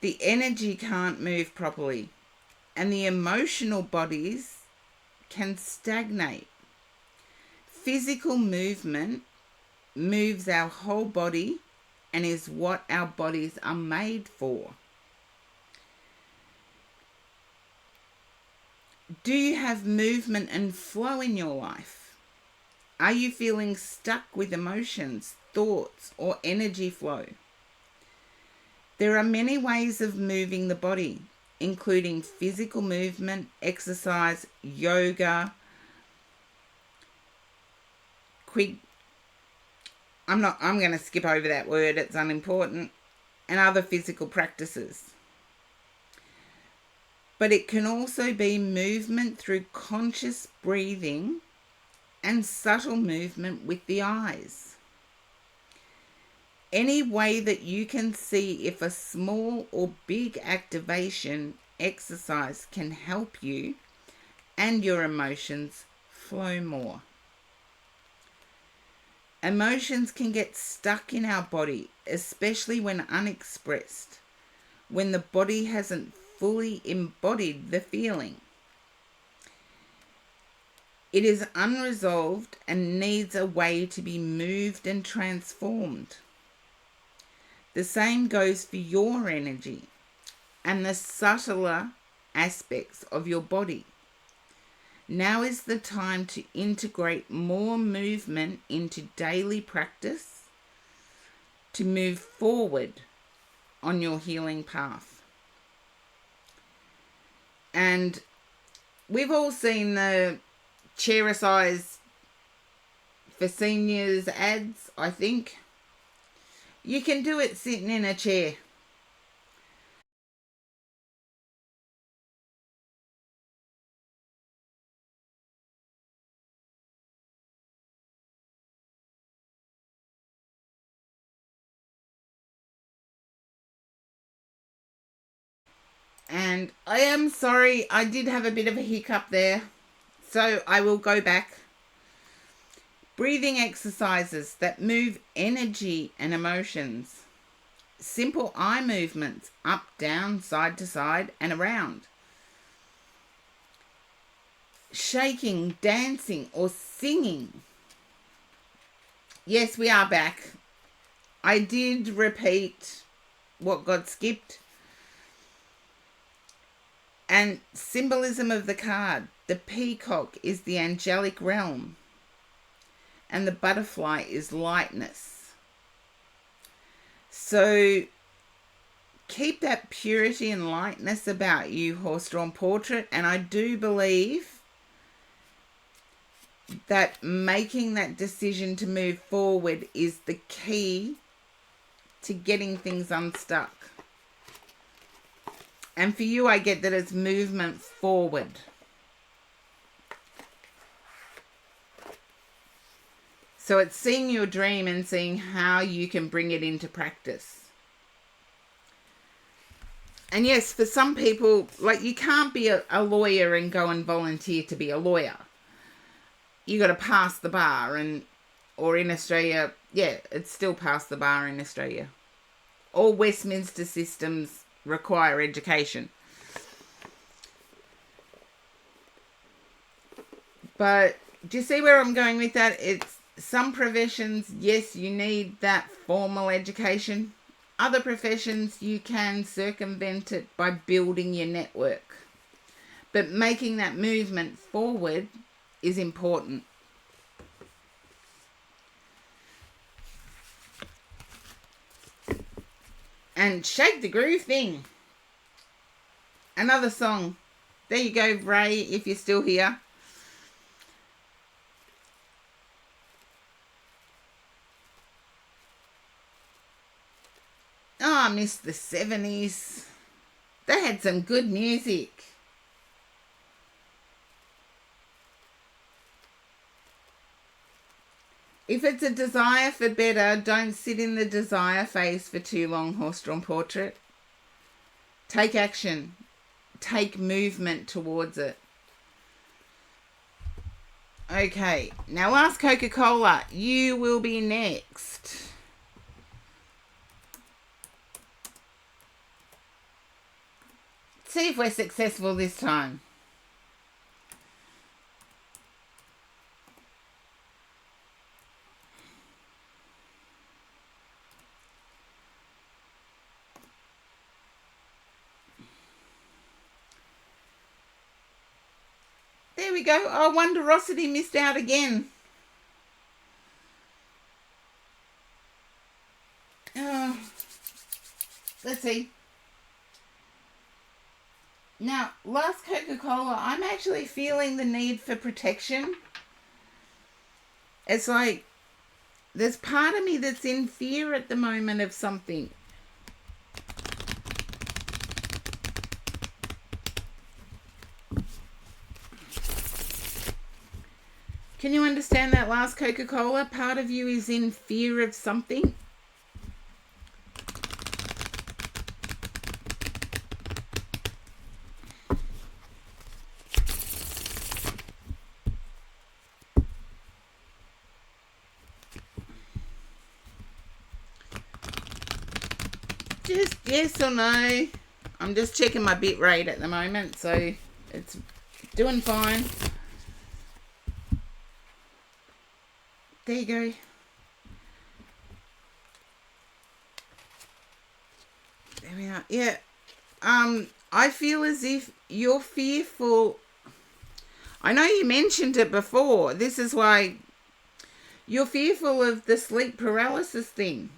the energy can't move properly, and the emotional bodies can stagnate. Physical movement moves our whole body and is what our bodies are made for. Do you have movement and flow in your life? Are you feeling stuck with emotions, thoughts, or energy flow? There are many ways of moving the body, including physical movement, exercise, yoga, I'm going to skip over that word, it's unimportant, and other physical practices. But it can also be movement through conscious breathing and subtle movement with the eyes. Any way that you can see if a small or big activation exercise can help you and your emotions flow more. Emotions can get stuck in our body, especially when unexpressed, when the body hasn't fully embodied the feeling. It is unresolved and needs a way to be moved and transformed. The same goes for your energy and the subtler aspects of your body. Now is the time to integrate more movement into daily practice to move forward on your healing path. And we've all seen the chair-a-size for seniors ads, I think. You can do it sitting in a chair. And I am sorry, I did have a bit of a hiccup there. So I will go back. Breathing exercises that move energy and emotions. Simple eye movements, up, down, side to side, and around. Shaking, dancing, or singing. Yes, we are back. I did repeat what got skipped. And symbolism of the card. The peacock is the angelic realm. And the butterfly is lightness. So keep that purity and lightness about you, horse-drawn portrait. And I do believe that making that decision to move forward is the key to getting things unstuck. And for you, I get that it's movement forward. So it's seeing your dream and seeing how you can bring it into practice. And yes, for some people, like, you can't be a lawyer and go and volunteer to be a lawyer. You got to pass the bar, or in Australia, yeah, it's still past the bar in Australia. All Westminster systems require education. But do you see where I'm going with that? It's some professions, yes, you need that formal education. Other professions, you can circumvent it by building your network. But making that movement forward is important. And Shake the Groove thing. Another song. There you go, Ray, if you're still here. Oh, I miss the 70s. They had some good music. If it's a desire for better, don't sit in the desire phase for too long, horse-drawn portrait. Take action. Take movement towards it. Okay, now ask Coca-Cola. You will be next. see if we're successful this time. There we go. Oh, Wonderosity missed out again. Oh, let's see. Now, last Coca-Cola, I'm actually feeling the need for protection. It's like there's part of me that's in fear at the moment of something. Can you understand that last Coca-Cola? Part of you is in fear of something. Just yes or no. I'm just checking my bit rate at the moment, so it's doing fine. There you go. There we are. Yeah. I feel as if you're fearful. I know you mentioned it before. This is why you're fearful of the sleep paralysis thing.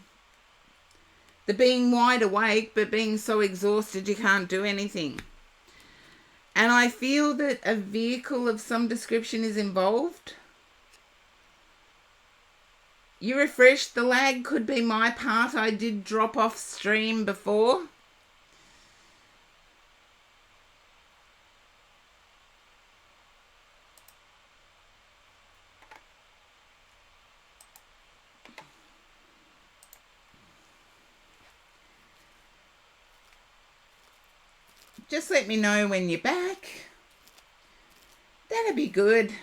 The being wide awake but being so exhausted you can't do anything. And I feel that a vehicle of some description is involved. You refreshed. The lag could be my part. I did drop off stream before. Just let me know when you're back. That'd be good.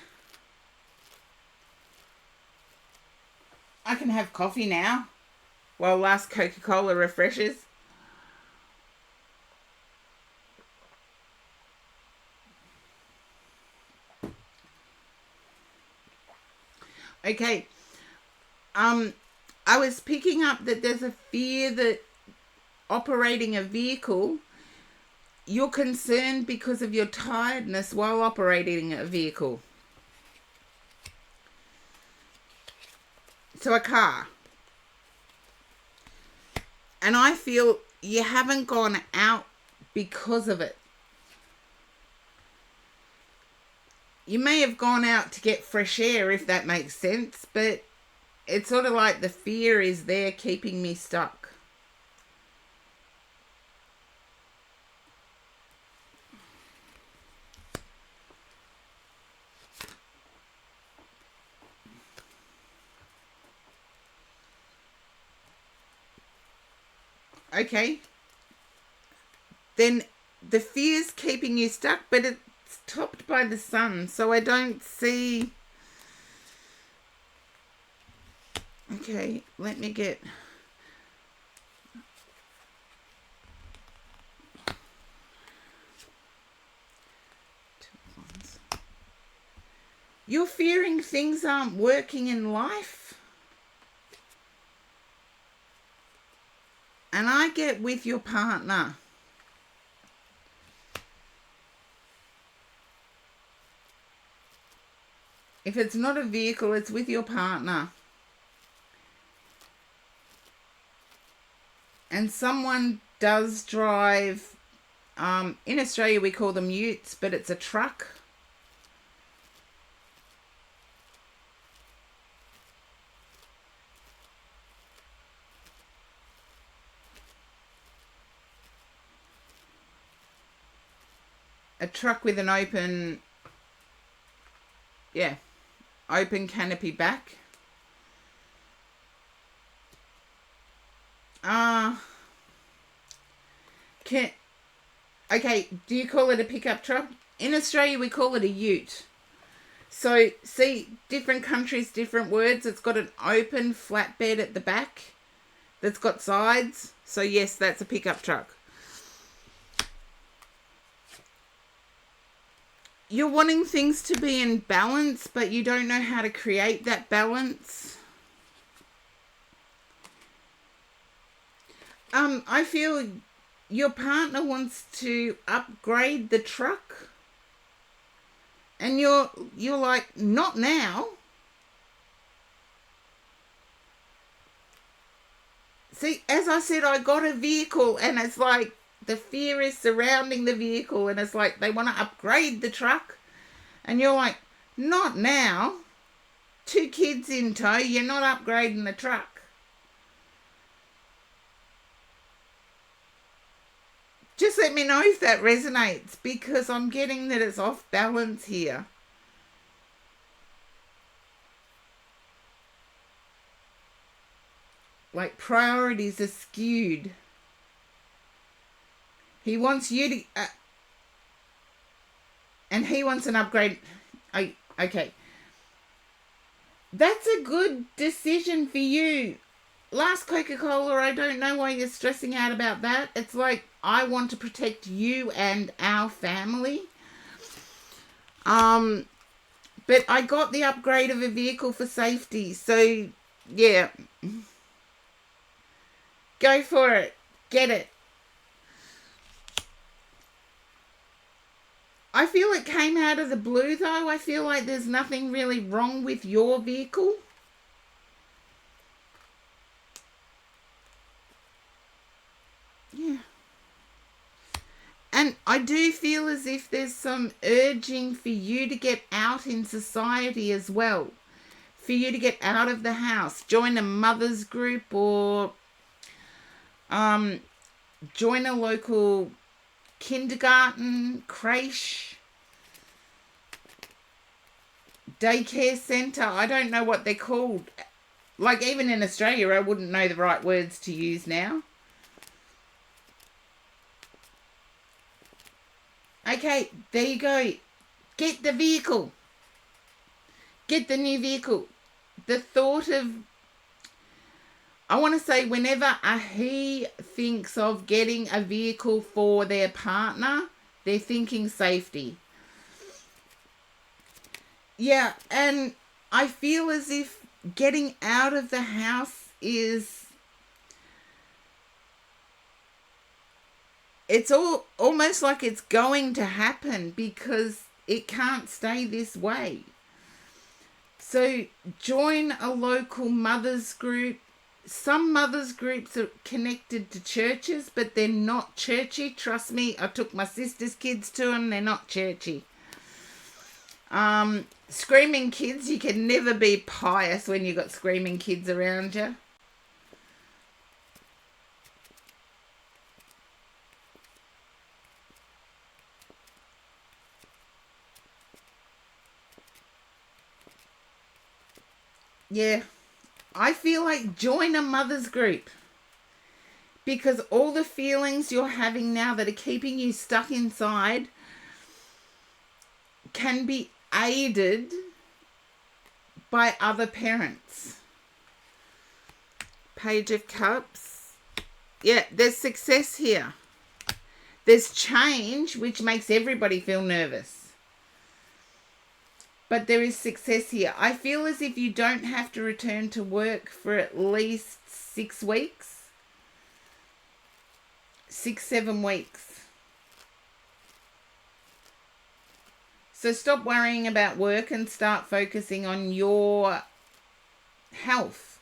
I can have coffee now while last Coca-Cola refreshes. Okay. I was picking up that there's a fear that operating a vehicle, you're concerned because of your tiredness while operating a vehicle. So a car. And I feel you haven't gone out because of it. You may have gone out to get fresh air, if that makes sense, but it's sort of like the fear is there keeping me stuck. Okay. Then the fear's keeping you stuck, but it's topped by the sun, so I don't see... Okay, let me get... You're fearing things aren't working in life? And I get with your partner. If it's not a vehicle, it's with your partner. And someone does drive, in Australia we call them utes, but it's a truck. A truck with an open, open canopy back. Okay, do you call it a pickup truck? In Australia we call it a ute. So, see, different countries, different words. It's got an open flatbed at the back that's got sides. So, yes, that's a pickup truck. you're wanting things to be in balance, but you don't know how to create that balance. I feel your partner wants to upgrade the truck, and you're like, not now. See, as I said, I got a vehicle, and it's like the fear is surrounding the vehicle, and it's like they want to upgrade the truck, and you're like, not now. 2 kids in tow, you're not upgrading the truck. Just let me know if that resonates, because I'm getting that it's off balance here. Like priorities are skewed. He wants you to... and he wants an upgrade. Oh, okay. That's a good decision for you. Last Coca-Cola, I don't know why you're stressing out about that. It's like, I want to protect you and our family. But I got the upgrade of a vehicle for safety. So, yeah. Go for it. Get it. I feel it came out of the blue, though. I feel like there's nothing really wrong with your vehicle. Yeah. And I do feel as if there's some urging for you to get out in society as well. For you to get out of the house. Join a mother's group, or join a local kindergarten, creche, daycare centre. I don't know what they're called. Like, even in Australia, I wouldn't know the right words to use now. Okay, there you go. Get the vehicle. Get the new vehicle. The thought of... I want to say, whenever a he thinks of getting a vehicle for their partner, they're thinking safety. Yeah, and I feel as if getting out of the house is... it's almost like it's going to happen, because it can't stay this way. So join a local mothers group. Some mothers groups are connected to churches, but they're not churchy. Trust me, I took my sister's kids to them. They're not churchy. Screaming kids, you can never be pious when you've got screaming kids around you. Yeah, I feel like join a mother's group, because all the feelings you're having now that are keeping you stuck inside can be aided by other parents. Page of Cups. Yeah, there's success here. There's change, which makes everybody feel nervous. But there is success here. I feel as if you don't have to return to work for at least 6 weeks. 6-7 weeks. So stop worrying about work and start focusing on your health.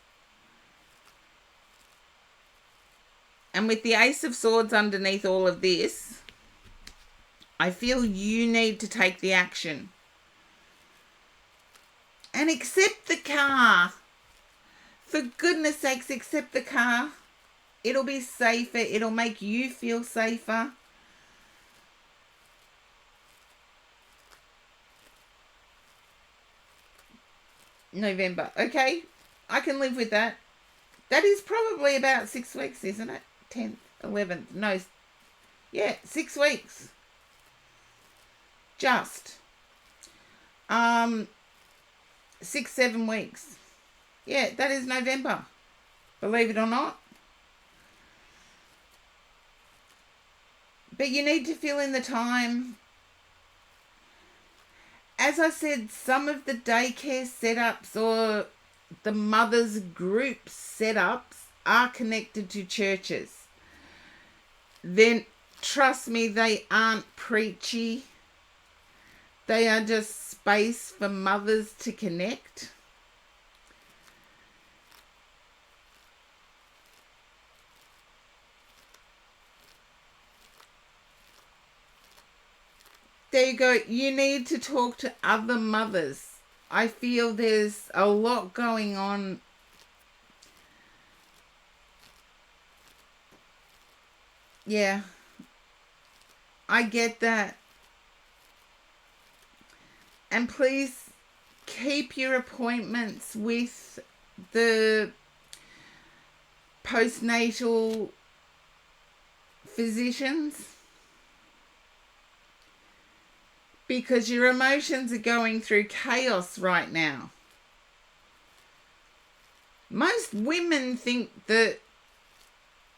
And with the Ace of Swords underneath all of this, I feel you need to take the action. And accept the car. For goodness sakes, accept the car. It'll be safer. It'll make you feel safer. November. Okay, I can live with that. That is probably about 6 weeks, isn't it? 10th, 11th. No. Yeah, 6 weeks. Just. 6-7 weeks. Yeah, that is November. Believe it or not. But you need to fill in the time. as I said, some of the daycare setups or the mothers group setups are connected to churches. Then trust me, they aren't preachy. They are just space for mothers to connect. There you go. You need to talk to other mothers. I feel there's a lot going on. Yeah, I get that. And please keep your appointments with the postnatal physicians, because your emotions are going through chaos right now. Most women think that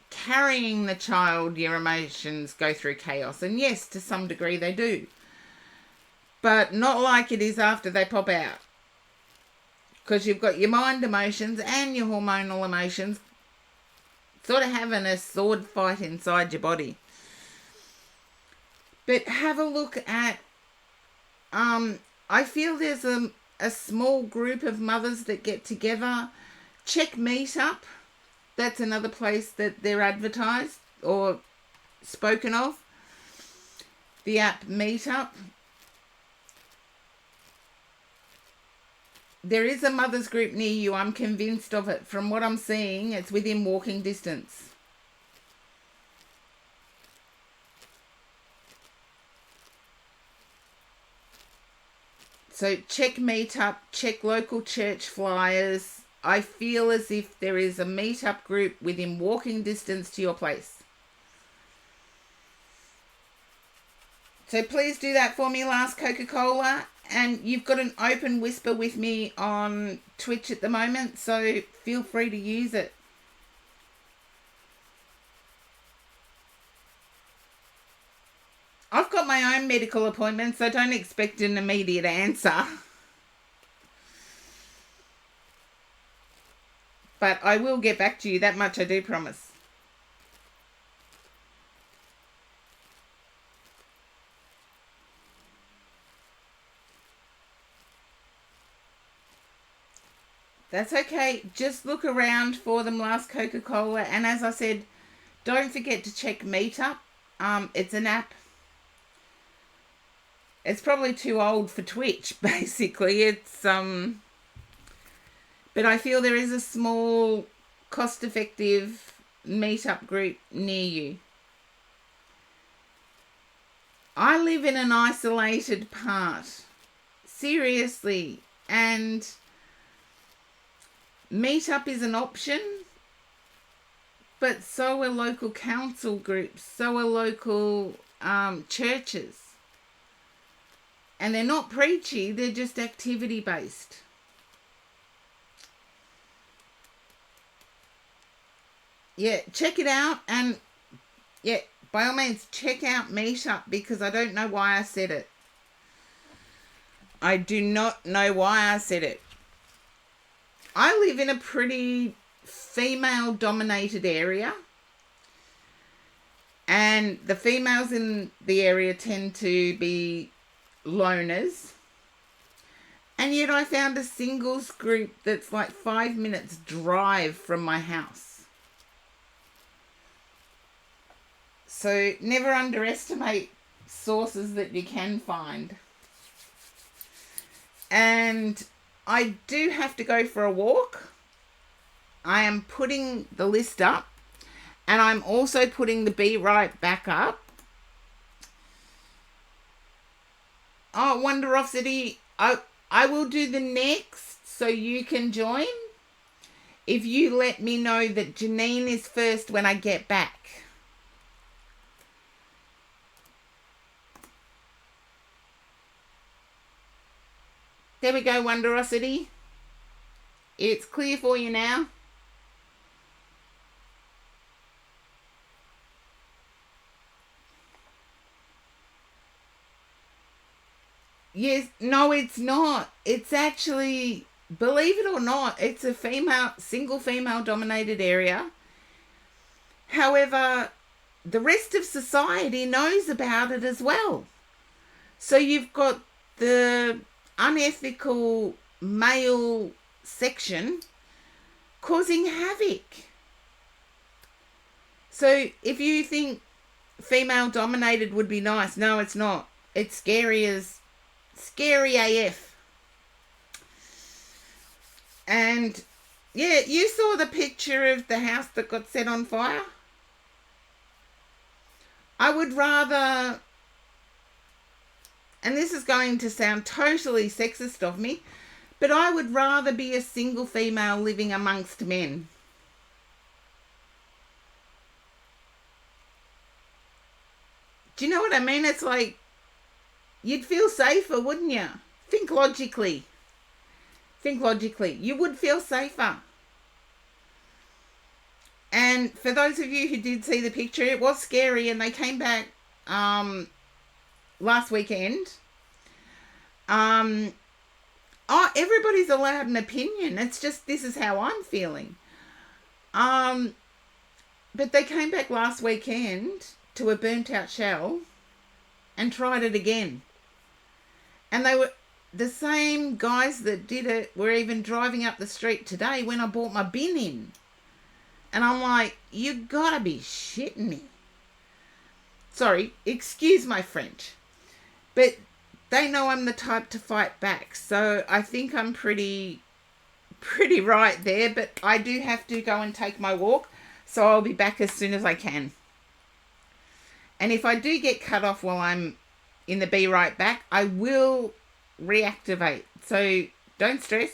carrying the child, your emotions go through chaos. And yes, to some degree they do. But not like it is after they pop out. Because you've got your mind emotions and your hormonal emotions sort of having a sword fight inside your body. But have a look at, I feel there's a small group of mothers that get together. Check Meetup. That's another place that they're advertised or spoken of. The app Meetup. There is a mother's group near you. I'm convinced of it. From what I'm seeing, it's within walking distance. So check Meetup, check local church flyers. I feel as if there is a Meetup group within walking distance to your place. So please do that for me, Last Coca-Cola. And you've got an open whisper with me on Twitch at the moment, so feel free to use it. I've got my own medical appointment, so don't expect an immediate answer. But I will get back to you, that much I do promise. That's okay. Just look around for them, Last Coca-Cola. And as I said, don't forget to check Meetup. It's an app. It's probably too old for Twitch, basically. It's but I feel there is a small, cost-effective Meetup group near you. I live in an isolated part. Seriously. And Meetup is an option, but so are local council groups, so are local churches. And they're not preachy, they're just activity based. Yeah, check it out, and yeah, by all means check out Meetup, because I don't know why I said it. I do not know why I said it. I live in a pretty female dominated area, and the females in the area tend to be loners, and yet I found a singles group that's like 5 minutes drive from my house. So never underestimate sources that you can find. And I do have to go for a walk. I am putting the list up, and I'm also putting the Be Right back up. Oh, Wonderosity, I will do the next so you can join. If you let me know that Janine is first when I get back. There we go, Wonderosity. It's clear for you now. Yes, no, it's not. It's actually, believe it or not, it's a single female dominated area. However, the rest of society knows about it as well. So you've got the unethical male section causing havoc. So if you think female dominated would be nice, no, it's not. It's scary AF. And yeah, you saw the picture of the house that got set on fire. I would rather, and this is going to sound totally sexist of me, but I would rather be a single female living amongst men. Do you know what I mean? It's like, you'd feel safer, wouldn't you? Think logically. You would feel safer. And for those of you who did see the picture, it was scary, and they came back last weekend. Everybody's allowed an opinion. It's just, this is how I'm feeling. But they came back last weekend to a burnt out shell and tried it again. And they were the same guys that did it were even driving up the street today when I brought my bin in. And I'm like, you gotta be shitting me. Sorry, excuse my French. But they know I'm the type to fight back. So I think I'm pretty right there. But I do have to go and take my walk. So I'll be back as soon as I can. And if I do get cut off while I'm in the Be Right Back, I will reactivate. So don't stress.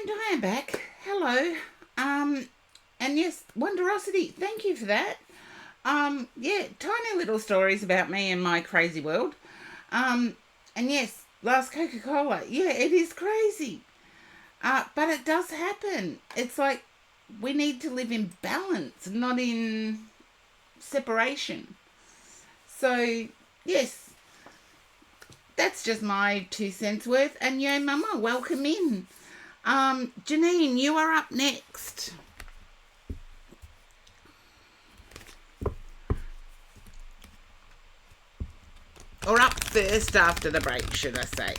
And I am back. Hello. And yes, Wonderosity, thank you for that. Yeah, tiny little stories about me and my crazy world. And yes, last Coca-Cola. Yeah, it is crazy. But it does happen. It's like we need to live in balance, not in separation. So, yes, that's just my 2 cents worth. And yo, Mama, welcome in. Janine, you are up next. Or up first after the break, should I say.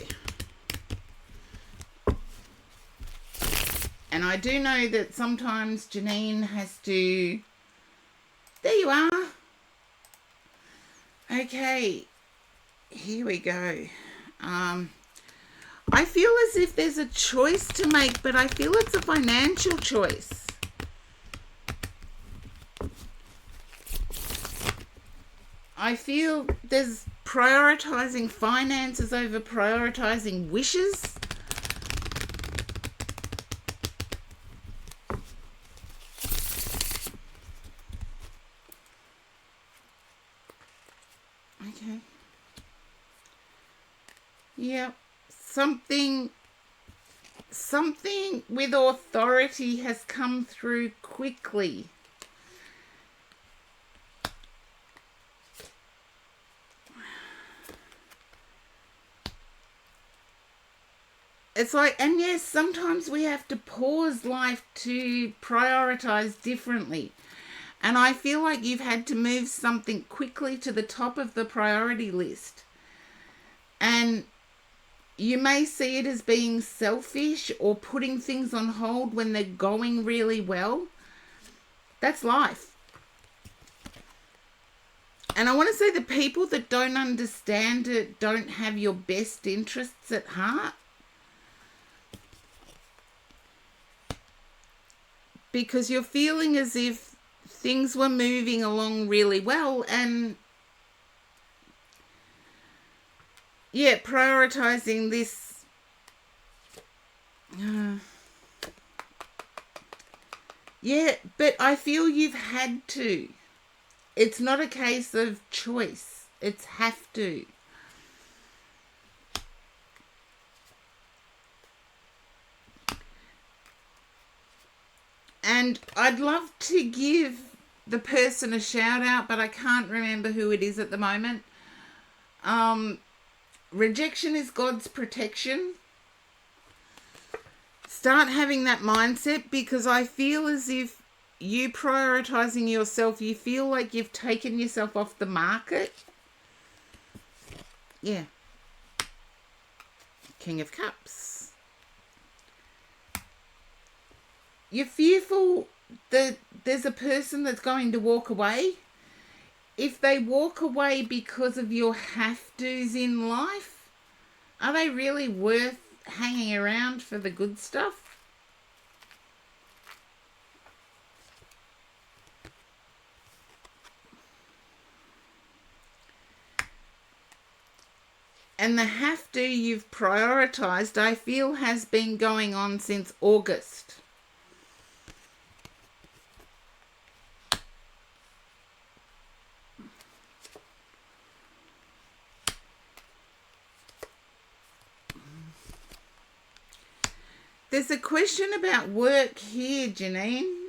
And I do know that sometimes Janine has to... There you are. Okay. Here we go. I feel as if there's a choice to make, but I feel it's a financial choice. I feel there's prioritizing finances over prioritizing wishes. Okay. Yep. Something with authority has come through quickly. It's like, and yes, sometimes we have to pause life to prioritize differently. And I feel like you've had to move something quickly to the top of the priority list. And you may see it as being selfish or putting things on hold when they're going really well. That's life. And I want to say the people that don't understand it don't have your best interests at heart. Because you're feeling as if things were moving along really well and, yeah, prioritizing this. Yeah, but I feel you've had to. It's not a case of choice. It's have to. And I'd love to give the person a shout out, but I can't remember who it is at the moment. Rejection is God's protection. Start having that mindset, because I feel as if you prioritizing yourself, you feel like you've taken yourself off the market. Yeah. King of Cups. You're fearful that there's a person that's going to walk away. If they walk away because of your have-tos in life, are they really worth hanging around for the good stuff? And the have-to you've prioritized, I feel, has been going on since August. There's a question about work here, Janine.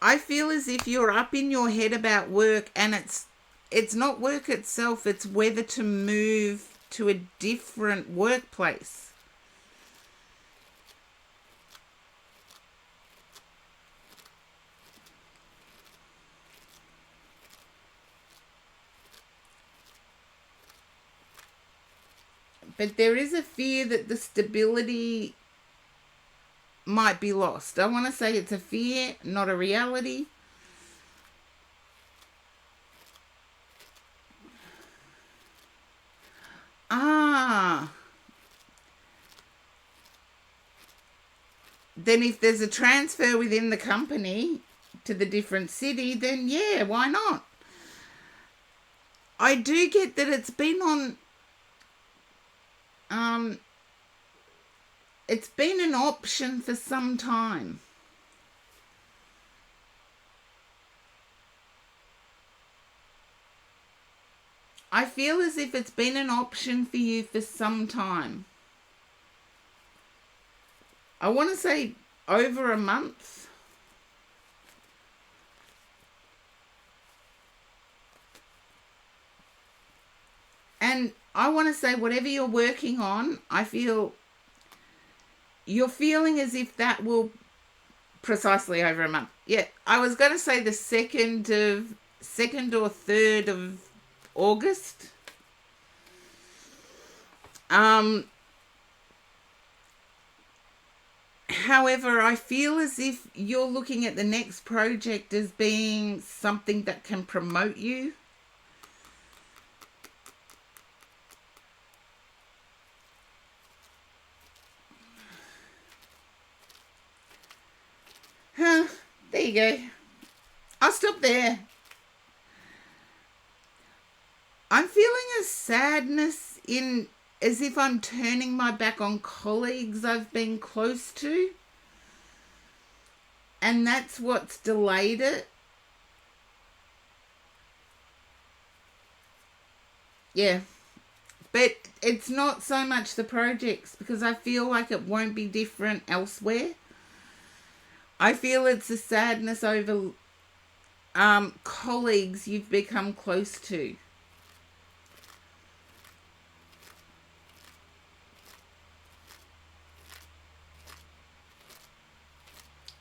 I feel as if you're up in your head about work, and it's not work itself, it's whether to move to a different workplace. But there is a fear that the stability might be lost. I want to say it's a fear, not a reality. Then if there's a transfer within the company to the different city, then yeah, why not? I do get that it's been on Um, it's been an option for some time. I feel as if it's been an option for you for some time. I want to say over a month. And I want to say whatever you're working on, I feel you're feeling as if that will precisely over a month. Yeah, I was going to say the 2nd or 3rd of August. However, I feel as if you're looking at the next project as being something that can promote you. Huh, there you go. I'll stop there. I'm feeling a sadness in as if I'm turning my back on colleagues I've been close to. And that's what's delayed it. Yeah. But it's not so much the projects because I feel like it won't be different elsewhere. I feel it's a sadness over colleagues you've become close to.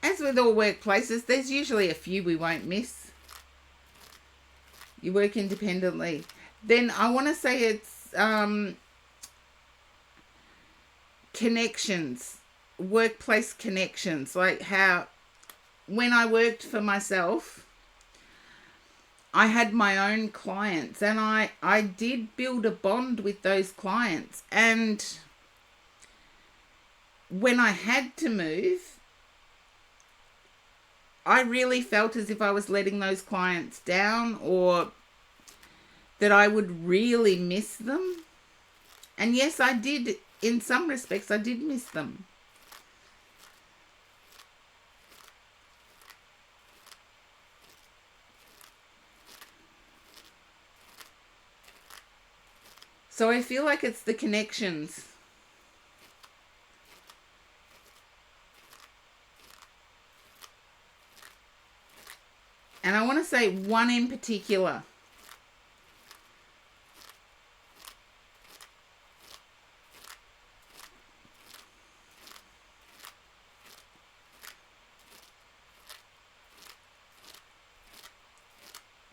As with all workplaces, there's usually a few we won't miss. You work independently. Then I want to say it's connections, workplace connections. Like how when I worked for myself, I had my own clients and I did build a bond with those clients. And when I had to move, I really felt as if I was letting those clients down or that I would really miss them. And yes, I did. In some respects, I did miss them. So I feel like it's the connections. And I want to say one in particular.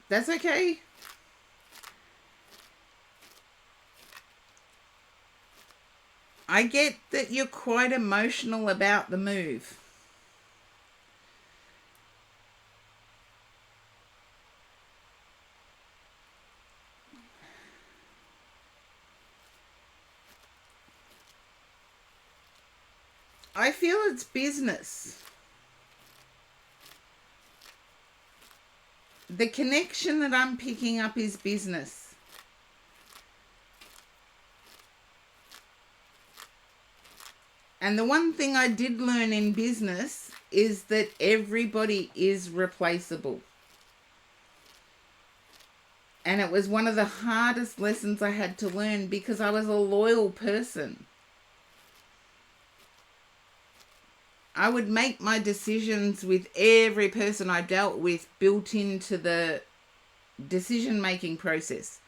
That's okay. I get that you're quite emotional about the move. I feel it's business. The connection that I'm picking up is business. And the one thing I did learn in business is that everybody is replaceable. And it was one of the hardest lessons I had to learn because I was a loyal person. I would make my decisions with every person I dealt with built into the decision-making process.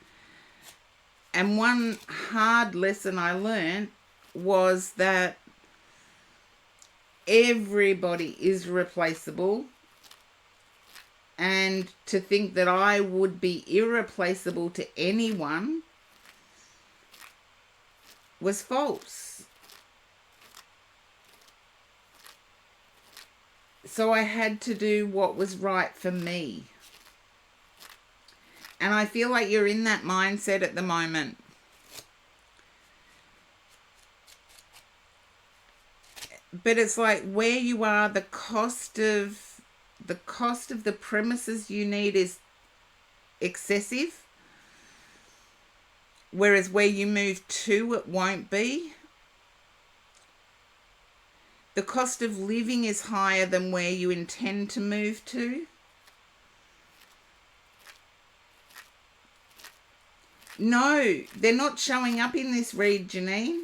And one hard lesson I learned was that everybody is replaceable, and to think that I would be irreplaceable to anyone was false. So I had to do what was right for me. And I feel like you're in that mindset at the moment. But it's like where you are, the cost of the premises you need is excessive. whereas where you move to, it won't be. The cost of living is higher than where you intend to move to. No, they're not showing up in this read, Janine.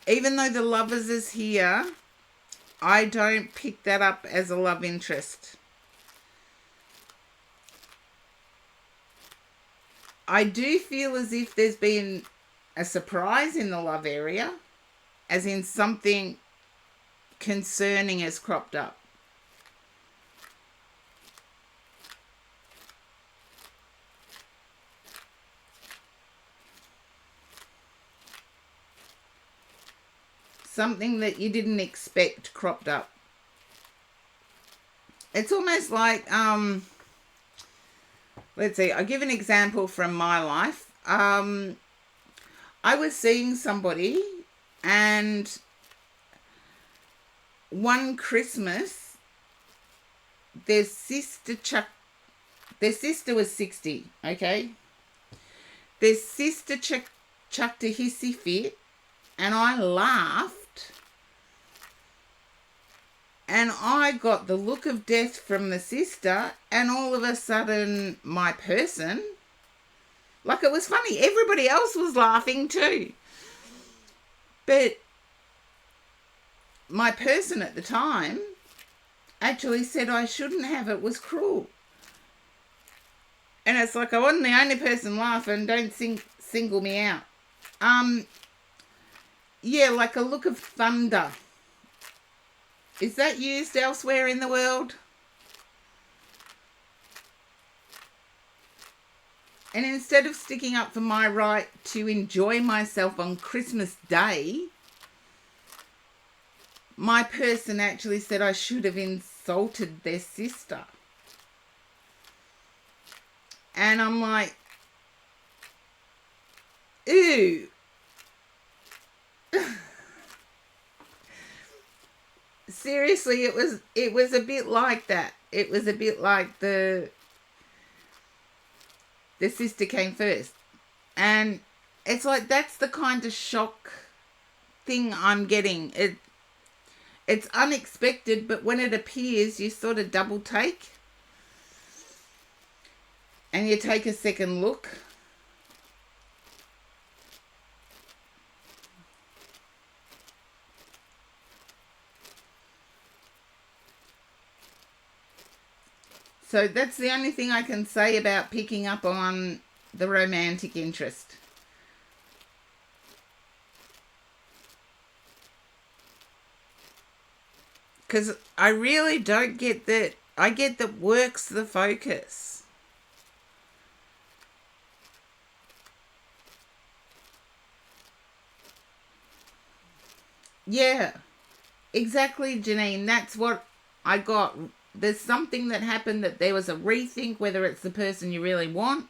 Even though the Lovers is here, I don't pick that up as a love interest. I do feel as if there's been a surprise in the love area, as in something concerning has cropped up. Something that you didn't expect cropped up. It's almost like, let's see, I'll give an example from my life. I was seeing somebody, and one Christmas, their sister was 60, okay? Their sister chucked a hissy fit, and I laughed, and I got the look of death from the sister, and all of a sudden, my person, like, it was funny. Everybody else was laughing too. But my person at the time actually said I shouldn't have. It was cruel. And it's like, I wasn't the only person laughing. Don't single me out. Yeah, like a look of thunder. Is that used elsewhere in the world? And instead of sticking up for my right to enjoy myself on Christmas Day, my person actually said I should have insulted their sister. And I'm like, ew. Seriously, it was a bit like that. It was a bit like the sister came first. And it's like, that's the kind of shock thing I'm getting. It's unexpected, but when it appears, you sort of double take. And you take a second look. So that's the only thing I can say about picking up on the romantic interest. Because I really don't get that. I get that work's the focus. Yeah, exactly, Janine. That's what I got. There's something that happened, that there was a rethink, whether it's the person you really want.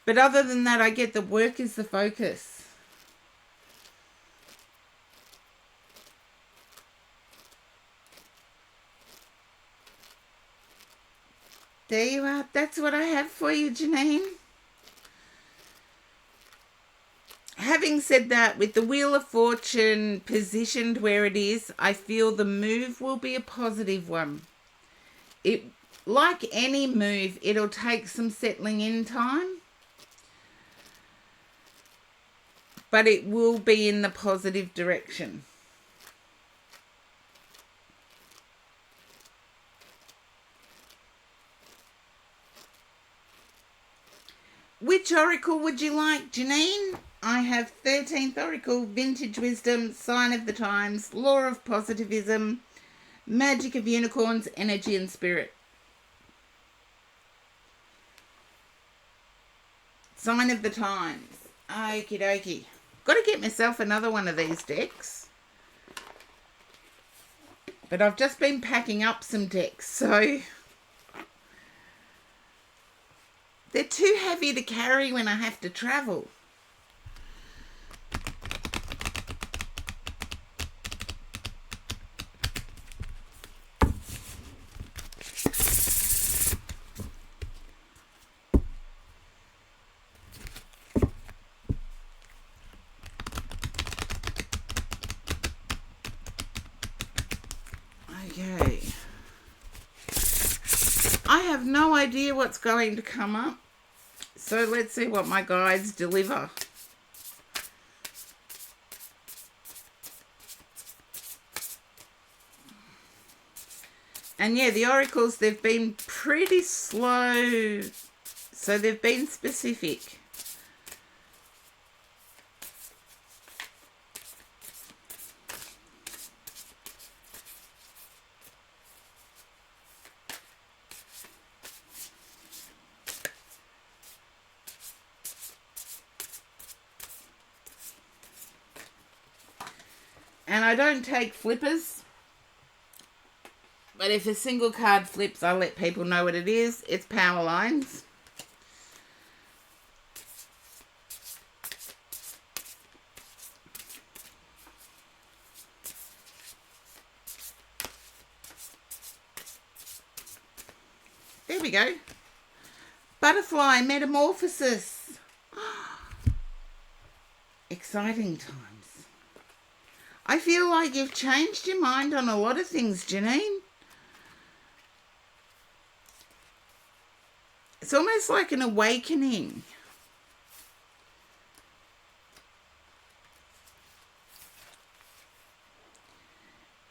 But other than that, I get the work is the focus. There you are. That's what I have for you, Janine. Having said that, with the Wheel of Fortune positioned where it is, I feel the move will be a positive one. It, like any move, it'll take some settling in time, but it will be in the positive direction. Which oracle would you like, Janine? I have 13th Oracle, Vintage Wisdom, Sign of the Times, Law of Positivism, Magic of Unicorns, Energy and Spirit. Sign of the Times. Okie dokie. Got to get myself another one of these decks. But I've just been packing up some decks, so they're too heavy to carry when I have to travel. have no idea what's going to come up. So let's see what my guides deliver. And yeah, the oracles, they've been pretty slow. So they've been specific. And I don't take flippers. But if a single card flips, I let people know what it is. It's power lines. There we go. Butterfly metamorphosis. Exciting times. I feel like you've changed your mind on a lot of things, Janine. It's almost like an awakening.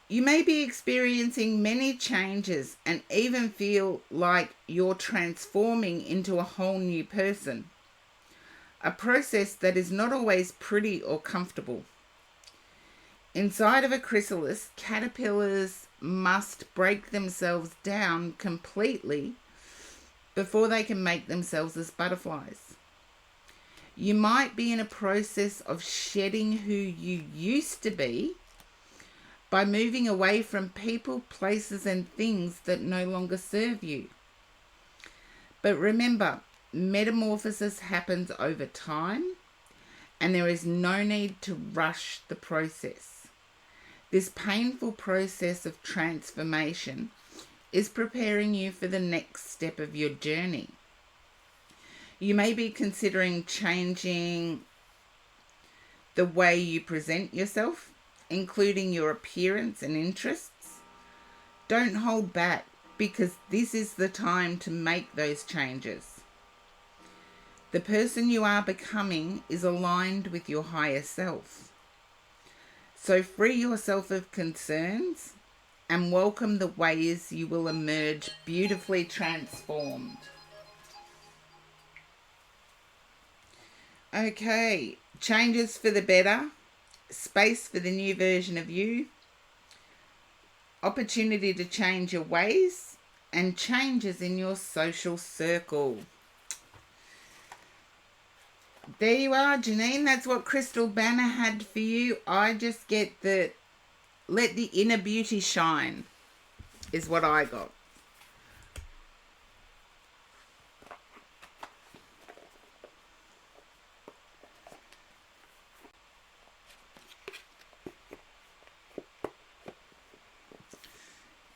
You may be experiencing many changes and even feel like you're transforming into a whole new person. A process that is not always pretty or comfortable. Inside of a chrysalis, caterpillars must break themselves down completely before they can make themselves as butterflies. You might be in a process of shedding who you used to be by moving away from people, places, and things that no longer serve you. But remember, metamorphosis happens over time, and there is no need to rush the process. This painful process of transformation is preparing you for the next step of your journey. You may be considering changing the way you present yourself, including your appearance and interests. Don't hold back, because this is the time to make those changes. The person you are becoming is aligned with your higher self. So free yourself of concerns and welcome the ways you will emerge beautifully transformed. Okay, changes for the better, space for the new version of you, opportunity to change your ways, and changes in your social circle. There you are, Janine. That's what Crystal Banner had for you. I just get the let the inner beauty shine is what I got.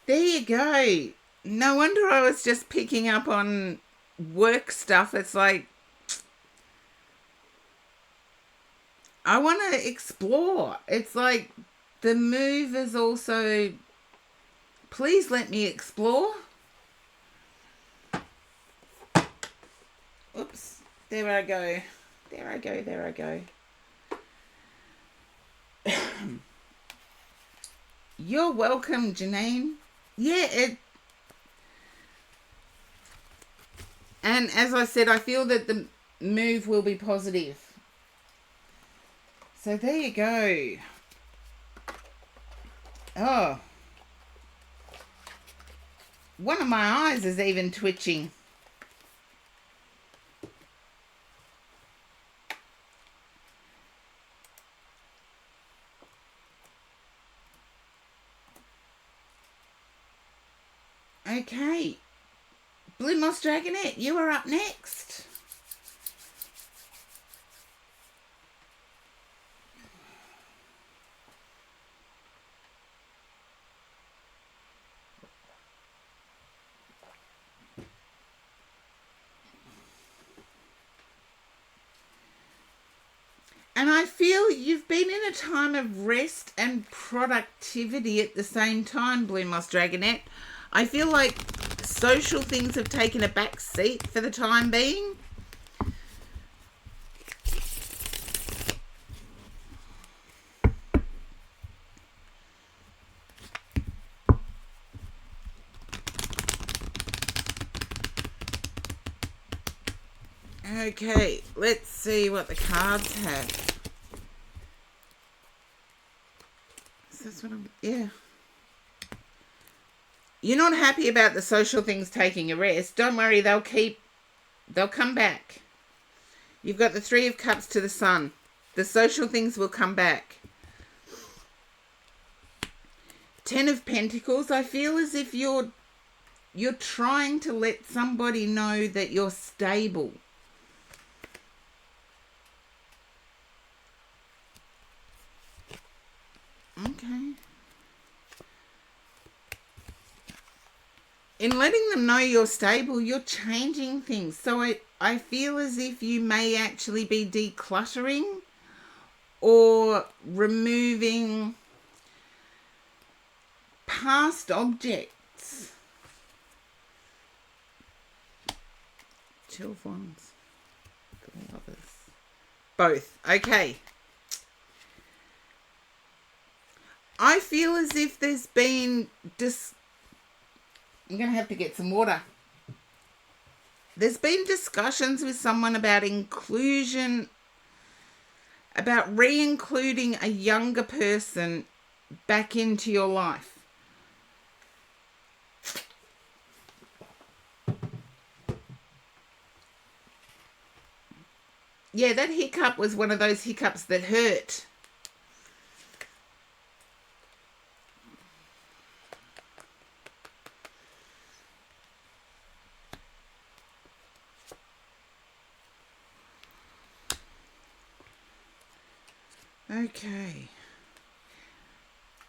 There you go. No wonder I was just picking up on work stuff. It's like, I want to explore. It's like the move is also, please let me explore. Oops. There I go. There I go. There I go. You're welcome, Janine. Yeah, and as I said, I feel that the move will be positive. So there you go. Oh. One of my eyes is even twitching. Okay. Blue Moss Dragonette, you are up next. And I feel you've been in a time of rest and productivity at the same time, Blue Moss Dragonette. I feel like social things have taken a back seat for the time being. Okay, let's see what the cards have. So that's what yeah. You're not happy about the social things taking a rest. Don't worry, they'll come back. You've got the Three of Cups to the Sun. The social things will come back. Ten of Pentacles. I feel as if you're trying to let somebody know that you're stable. Okay. In letting them know you're stable, you're changing things. So I feel as if you may actually be decluttering or removing past objects. Two of Wands. Both. Okay. I feel as if there's been I'm going to have to get some water. There's been discussions with someone about inclusion, about re-including a younger person back into your life. Yeah, that hiccup was one of those hiccups that hurt. Okay.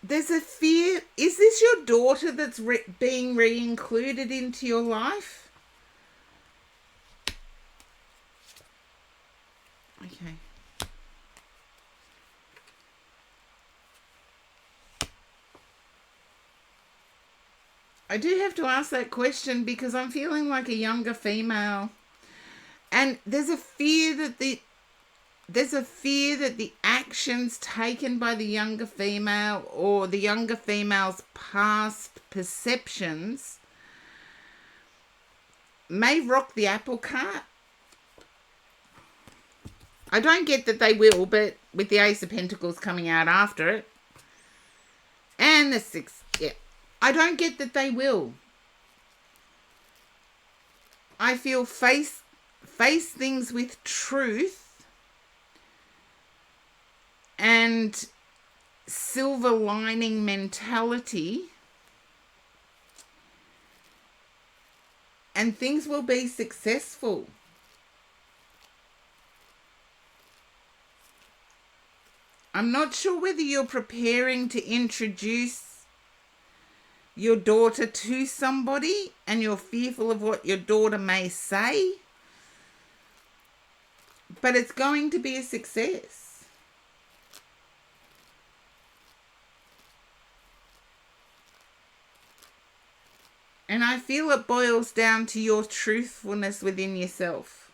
There's a fear. Is this your daughter that's being re-included into your life? Okay. I do have to ask that question because I'm feeling like a younger female. And there's a fear that the actions taken by the younger female or the younger female's past perceptions may rock the apple cart. I don't get that they will, but with the Ace of Pentacles coming out after it and the Six, yeah, I don't get that they will. I feel face things with truth and silver lining mentality, and things will be successful. I'm not sure whether you're preparing to introduce your daughter to somebody and you're fearful of what your daughter may say, but it's going to be a success. And I feel it boils down to your truthfulness within yourself.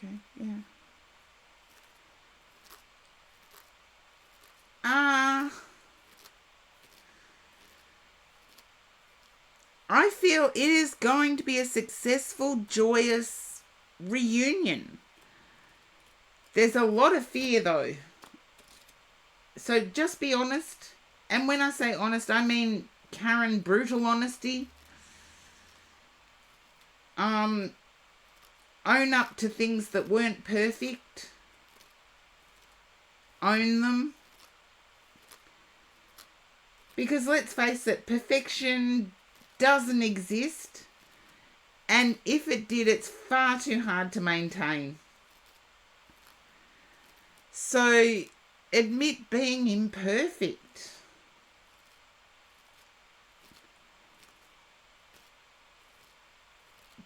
Okay, yeah. I feel it is going to be a successful, joyous reunion. There's a lot of fear though. So just be honest. And when I say honest, I mean Karen, brutal honesty. Own up to things that weren't perfect. Own them. Because let's face it, perfection doesn't exist. And if it did, it's far too hard to maintain. So admit being imperfect.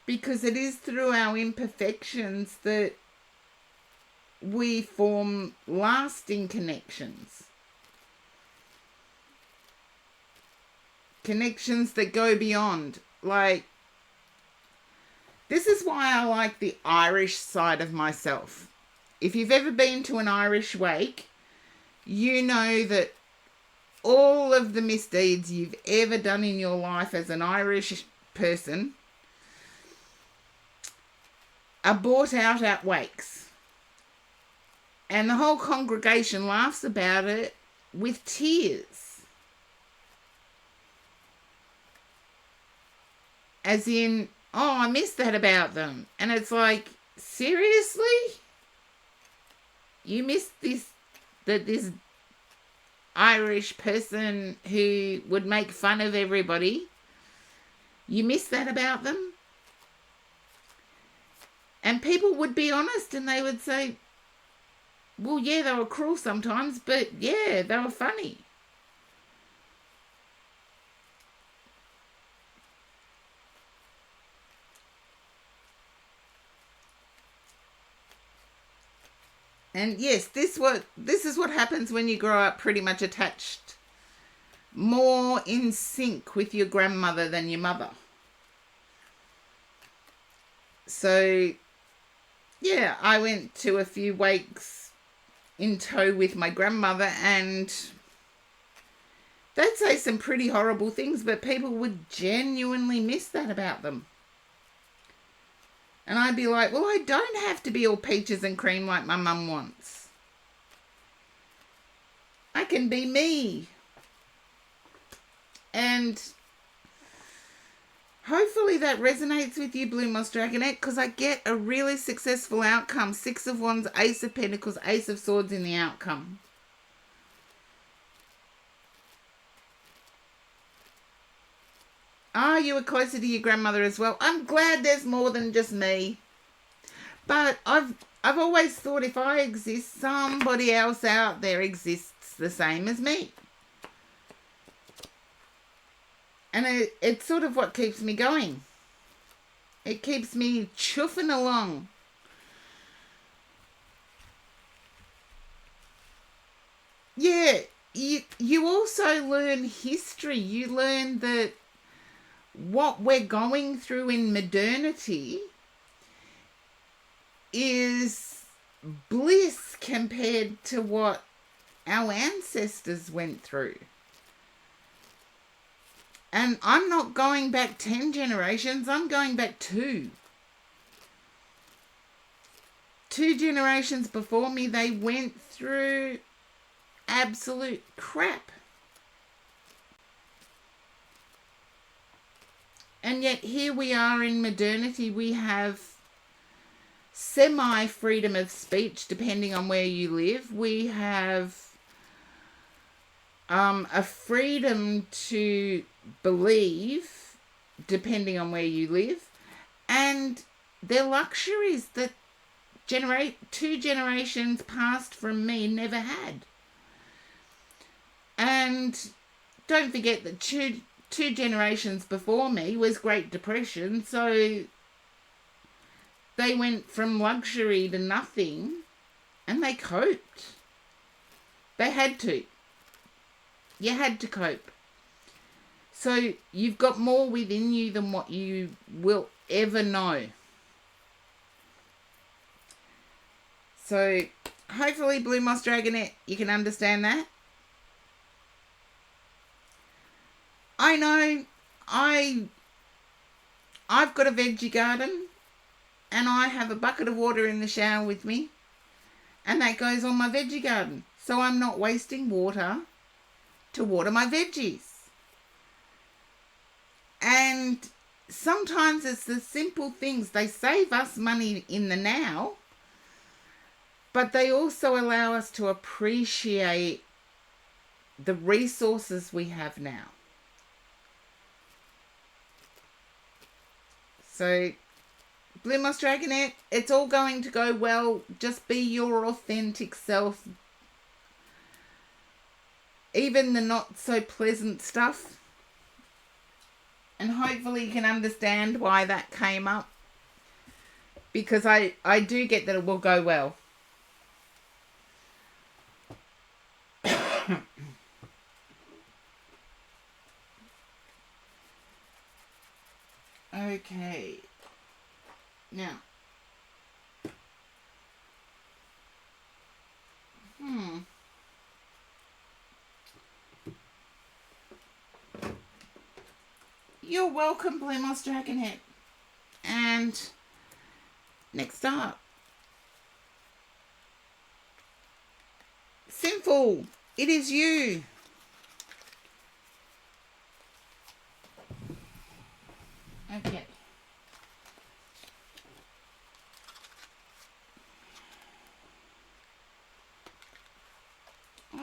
Because it is through our imperfections that we form lasting connections. Connections that go beyond. Like, this is why I like the Irish side of myself. If you've ever been to an Irish wake, you know that all of the misdeeds you've ever done in your life as an Irish person are brought out at wakes. And the whole congregation laughs about it with tears. As in, oh, I missed that about them. And it's like, seriously? You missed this Irish person who would make fun of everybody? You missed that about them? And people would be honest and they would say, well, yeah, they were cruel sometimes, but yeah, they were funny. And yes, this is what happens when you grow up pretty much attached, more in sync with your grandmother than your mother. So, yeah, I went to a few wakes in tow with my grandmother, and they'd say some pretty horrible things, but people would genuinely miss that about them. And I'd be like, well, I don't have to be all peaches and cream like my mum wants. I can be me. And hopefully that resonates with you, Blue Moss Dragonette, because I get a really successful outcome. 6 of Wands, Ace of Pentacles, Ace of Swords in the outcome. Ah, you were closer to your grandmother as well. I'm glad there's more than just me. But I've always thought if I exist, somebody else out there exists the same as me. And it's sort of what keeps me going. It keeps me chuffing along. Yeah, you also learn history. You learn that what we're going through in modernity is bliss compared to what our ancestors went through. And I'm not going back 10 generations, I'm going back 2. 2 generations before me, they went through absolute crap. And yet here we are in modernity. We have semi-freedom of speech depending on where you live. We have a freedom to believe depending on where you live. And they're luxuries that 2 generations past from me never had. And don't forget that two generations before me was Great Depression, so they went from luxury to nothing, and they coped. They had to. You had to cope. So you've got more within you than what you will ever know. So hopefully, Blue Moss Dragonette, you can understand that. I know I've got a veggie garden and I have a bucket of water in the shower with me, and that goes on my veggie garden. So I'm not wasting water to water my veggies. And sometimes it's the simple things. They save us money in the now, but they also allow us to appreciate the resources we have now. So, Blue Moss Dragonette, it's all going to go well. Just be your authentic self. Even the not so pleasant stuff. And hopefully you can understand why that came up. Because I do get that it will go well. Okay. Now. You're welcome, Blue Moss Dragonhead. And next up, Sinful, it is you. Okay.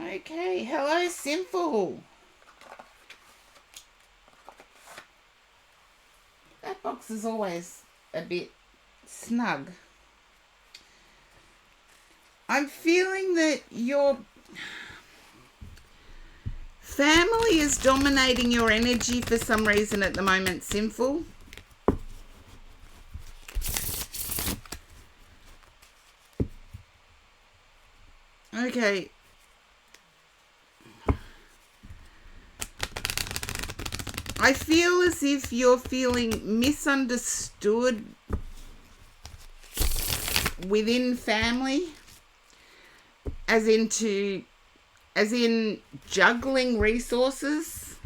Okay, hello, Sinful. That box is always a bit snug. I'm feeling that your family is dominating your energy for some reason at the moment, Sinful. Okay. I feel as if you're feeling misunderstood within family, as in juggling resources.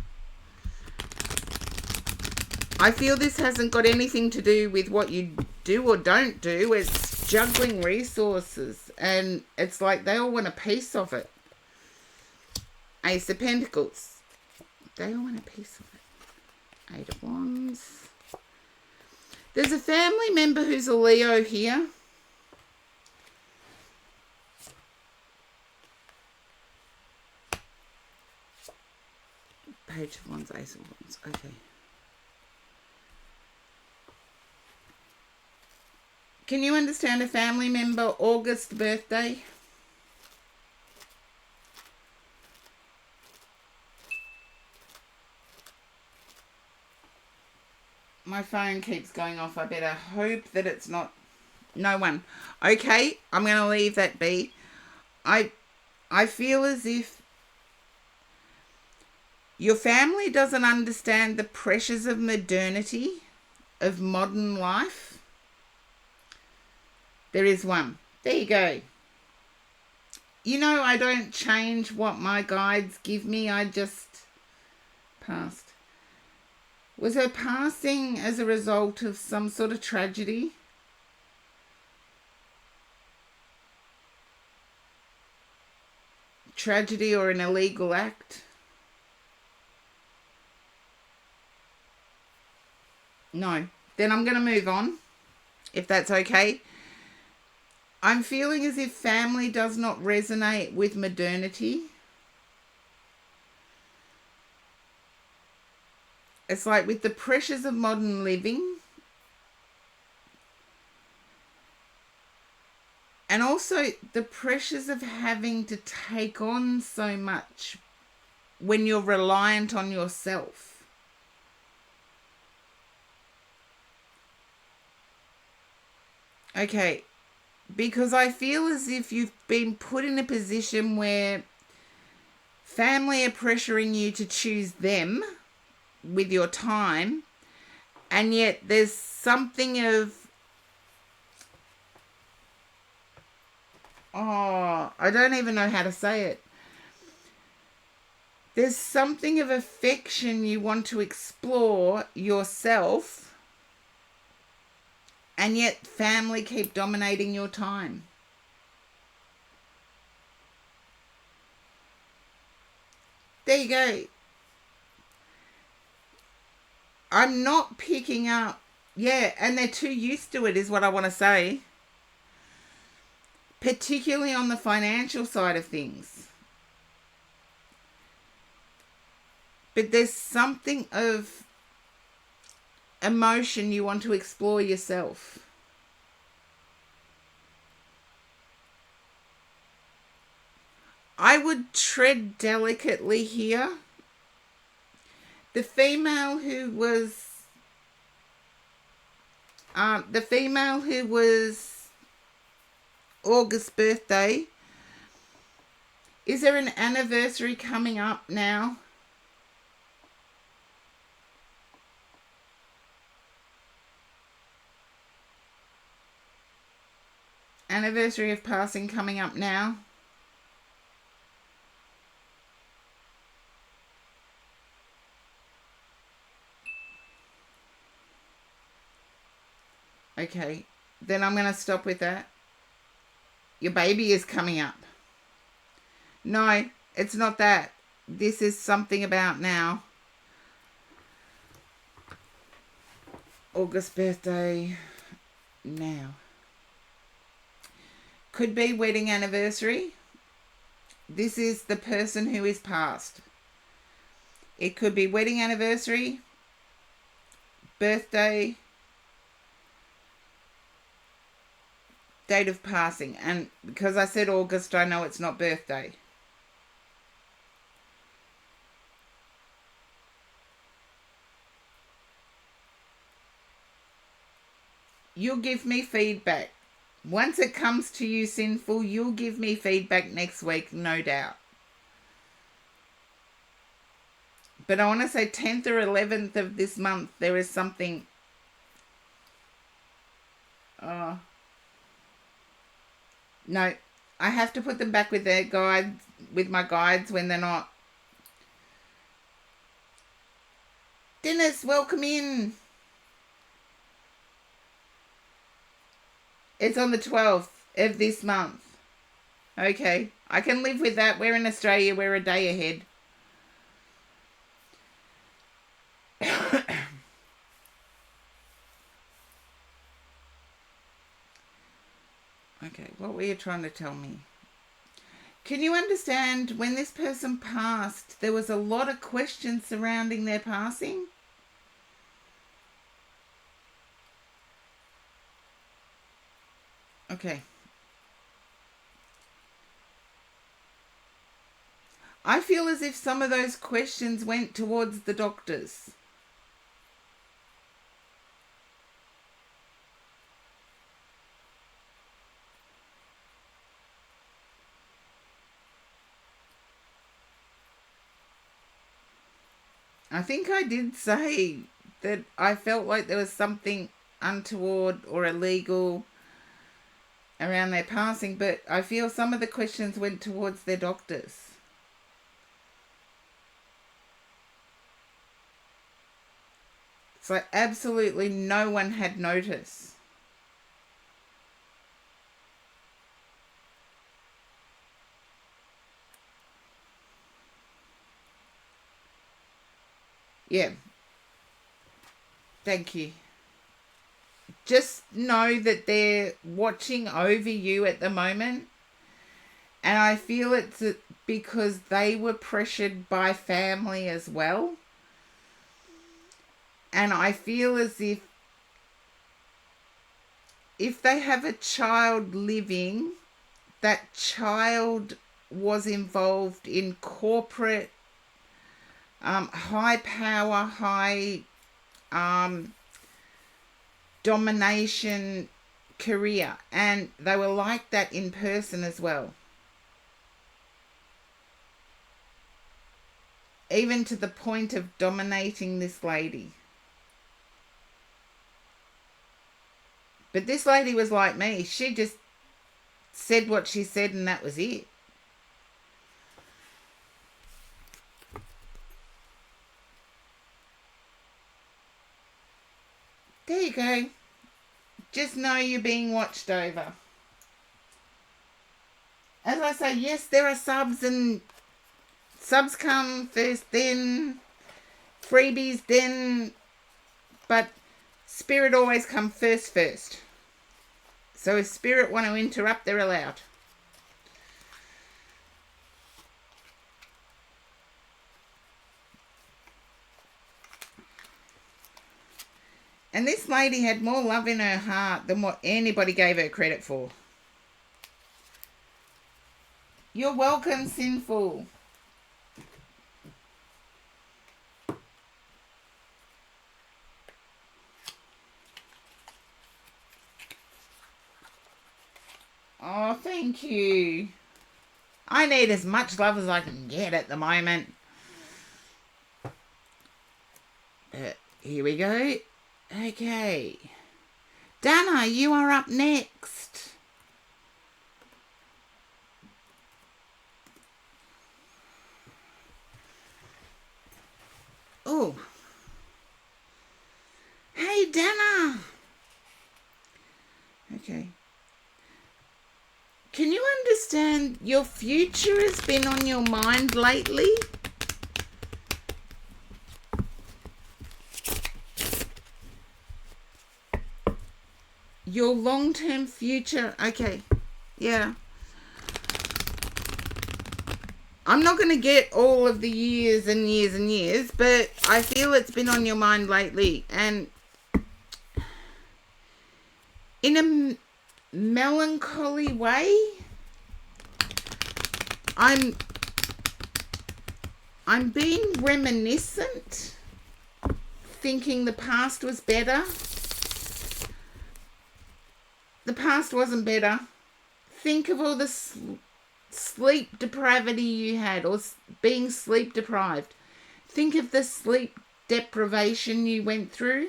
I feel this hasn't got anything to do with what you do or don't do. It's juggling resources, and it's like they all want a piece of it. Ace of Pentacles. They all want a piece of it. Eight of Wands. There's a family member who's a Leo here. Page of Wands, Ace of Wands. Okay. Can you understand a family member August birthday? My phone keeps going off. I better hope that it's not... No one. Okay, I'm going to leave that be. I feel as if your family doesn't understand the pressures of modernity, of modern life. There is one. There you go. You know, I don't change what my guides give me. I just passed. Was her passing as a result of some sort of tragedy? Tragedy or an illegal act? No. Then I'm going to move on, if that's okay. I'm feeling as if family does not resonate with modernity. It's like with the pressures of modern living, and also the pressures of having to take on so much when you're reliant on yourself. Okay, because I feel as if you've been put in a position where family are pressuring you to choose them with your time, and yet there's something of, I don't even know how to say it. There's something of affection you want to explore yourself, and yet family keep dominating your time. There you go. I'm not picking up. Yeah, and they're too used to it is what I want to say. Particularly on the financial side of things. But there's something of emotion you want to explore yourself. I would tread delicately here. The female who was August birthday, is there an anniversary coming up now? anniversary of passing coming up now? Okay, then I'm going to stop with that. Your baby is coming up. No, it's not that. This is something about now. August birthday now. Could be wedding anniversary. This is the person who is passed. It could be wedding anniversary, birthday, date of passing. And because I said August, I know it's not birthday. You'll give me feedback. Once it comes to you, Sinful, you'll give me feedback next week, no doubt. But I want to say 10th or 11th of this month, there is something... No, I have to put them back with their guides, with my guides when they're not. Dennis, welcome in. It's on the 12th of this month. Okay, I can live with that. We're in Australia. We're a day ahead. Okay, what were you trying to tell me? Can you understand when this person passed, there was a lot of questions surrounding their passing? Okay. I feel as if some of those questions went towards the doctors. I think I did say that I felt like there was something untoward or illegal around their passing, but I feel some of the questions went towards their doctors. So absolutely no one had notice. Yeah. Thank you. Just know that they're watching over you at the moment. And I feel it's because they were pressured by family as well. And I feel as if they have a child living, that child was involved in corporate, high power, high domination career. And they were like that in person as well. Even to the point of dominating this lady. But this lady was like me. She just said what she said and that was it. There you go. Just know you're being watched over. As I say, yes, there are subs and subs come first, then freebies, then... But Spirit always come first. So if Spirit want to interrupt, they're allowed. And this lady had more love in her heart than what anybody gave her credit for. You're welcome, Sinful. Oh, thank you. I need as much love as I can get at the moment. Here we go. Okay. Dana, you are up next. Okay. Can you understand your future has been on your mind lately? Your long-term future. Okay. Yeah. I'm not going to get all of the years and years and years, but I feel it's been on your mind lately. And in a melancholy way, I'm being reminiscent, thinking the past was better. The past wasn't better. Think of all the sleep depravity you had, or being sleep deprived. Think of the sleep deprivation you went through.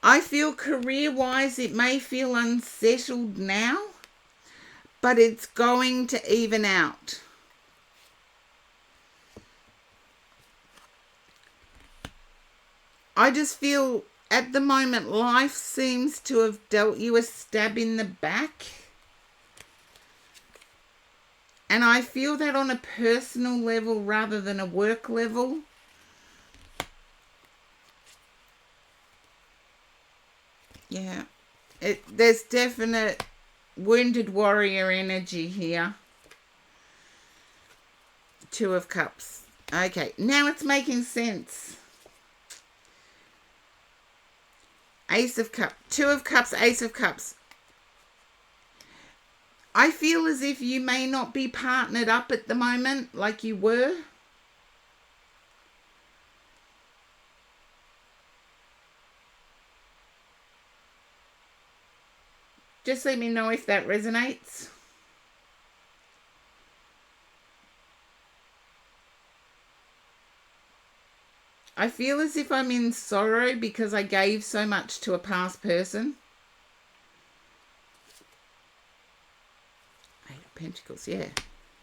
I feel career-wise it may feel unsettled now, but it's going to even out. I just feel at the moment life seems to have dealt you a stab in the back. And I feel that on a personal level rather than a work level. Yeah. There's definite wounded warrior energy here. Two of Cups. Okay, now it's making sense. Ace of Cups, Two of Cups, Ace of Cups. I feel as if you may not be partnered up at the moment like you were. Just let me know if that resonates. I feel as if I'm in sorrow because I gave so much to a past person. Eight of Pentacles, yeah.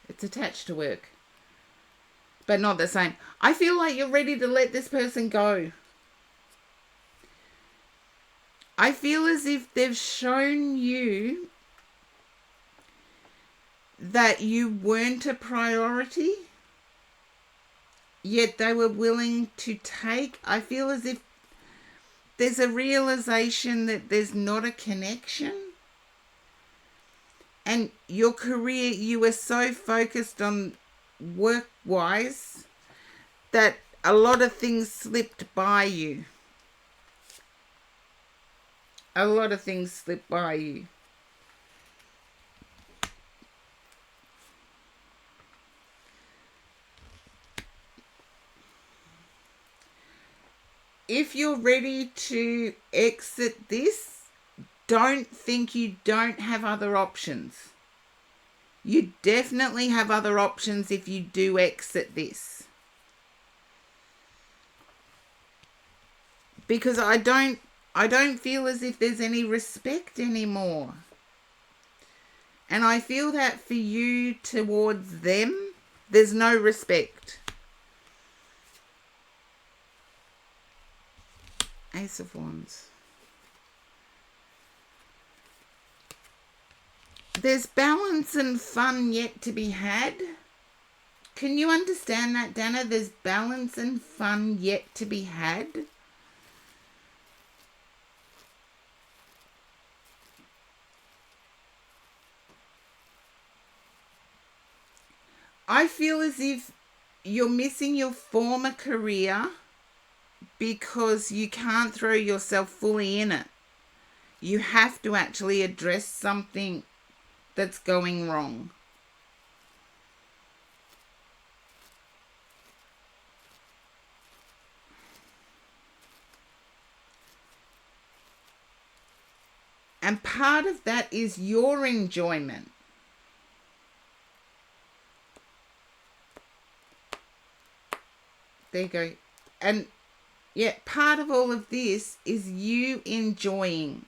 It's attached to work. But not the same. I feel like you're ready to let this person go. I feel as if they've shown you that you weren't a priority, yet they were willing to take. I feel as if there's a realization that there's not a connection. And your career, you were so focused on work-wise that a lot of things slipped by you. A lot of things slipped by you. If you're ready to exit this, don't think you don't have other options. You definitely have other options if you do exit this. Because I don't feel as if there's any respect anymore. And I feel that for you towards them, there's no respect. Ace of Wands. There's balance and fun yet to be had. Can you understand that, Dana? There's balance and fun yet to be had. I feel as if you're missing your former career because you can't throw yourself fully in it. You have to actually address something that's going wrong. And part of that is your enjoyment. There you go. And yeah, part of all of this is you enjoying.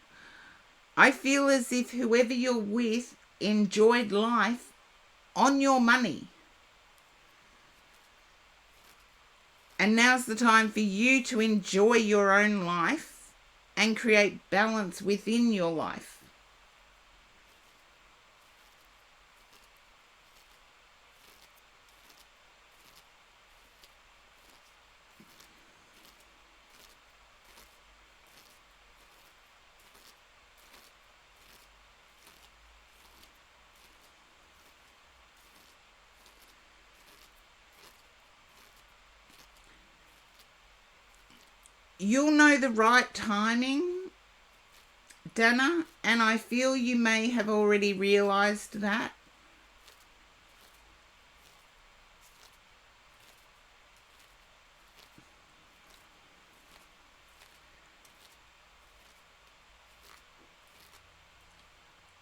I feel as if whoever you're with enjoyed life on your money. And now's the time for you to enjoy your own life and create balance within your life. You'll know the right timing, Dana, and I feel you may have already realised that.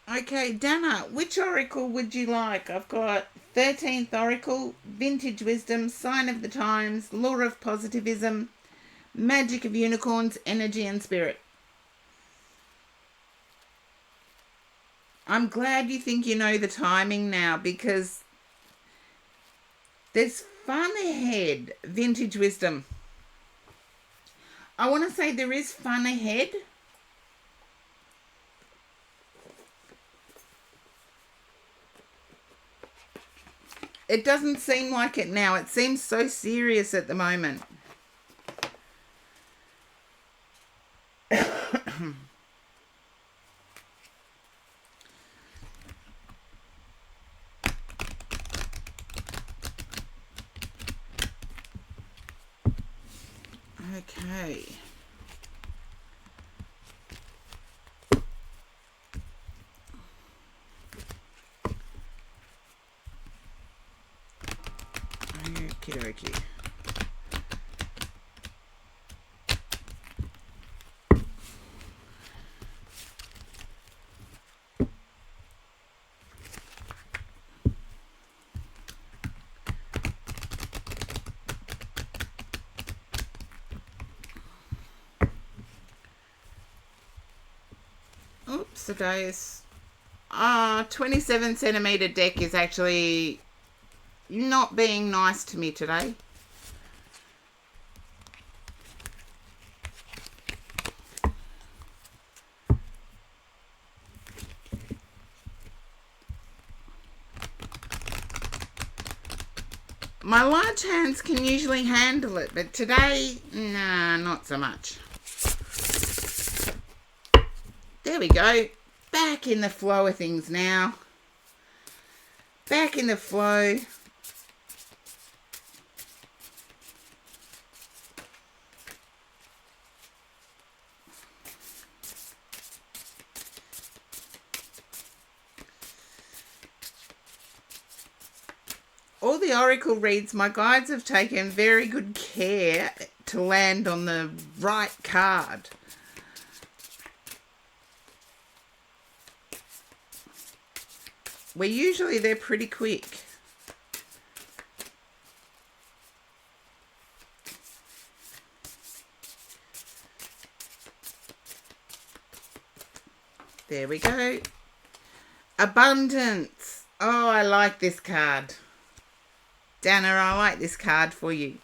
Okay, Dana, which oracle would you like? I've got 13th oracle, vintage wisdom, sign of the times, law of positivism, magic of unicorns, energy and spirit. I'm glad you think you know the timing now, because there's fun ahead. Vintage wisdom. I want to say there is fun ahead. It doesn't seem like it now. It seems so serious at the moment. Okay. Okie dokie. Oops, today's 27 centimeter deck is actually not being nice to me today. My large hands can usually handle it, but today, nah, not so much. There we go. Back in the flow of things now. Back in the flow. All the oracle reads, my guides have taken very good care to land on the right card. Where usually they're pretty quick. There we go. Abundance. Oh, I like this card. Dana, I like this card for you.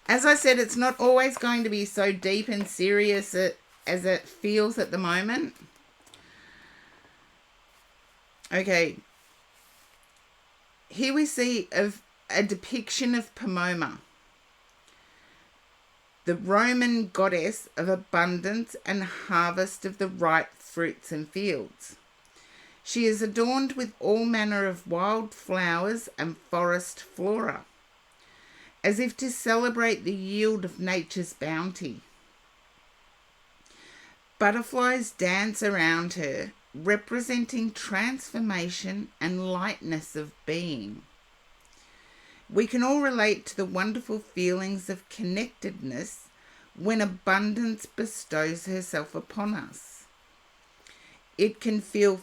As I said, it's not always going to be so deep and serious as it feels at the moment. Okay. Here we see a depiction of Pomona, the Roman goddess of abundance and harvest of the ripe fruits and fields. She is adorned with all manner of wild flowers and forest flora, as if to celebrate the yield of nature's bounty. Butterflies dance around her, representing transformation and lightness of being. We can all relate to the wonderful feelings of connectedness when abundance bestows herself upon us. It can be felt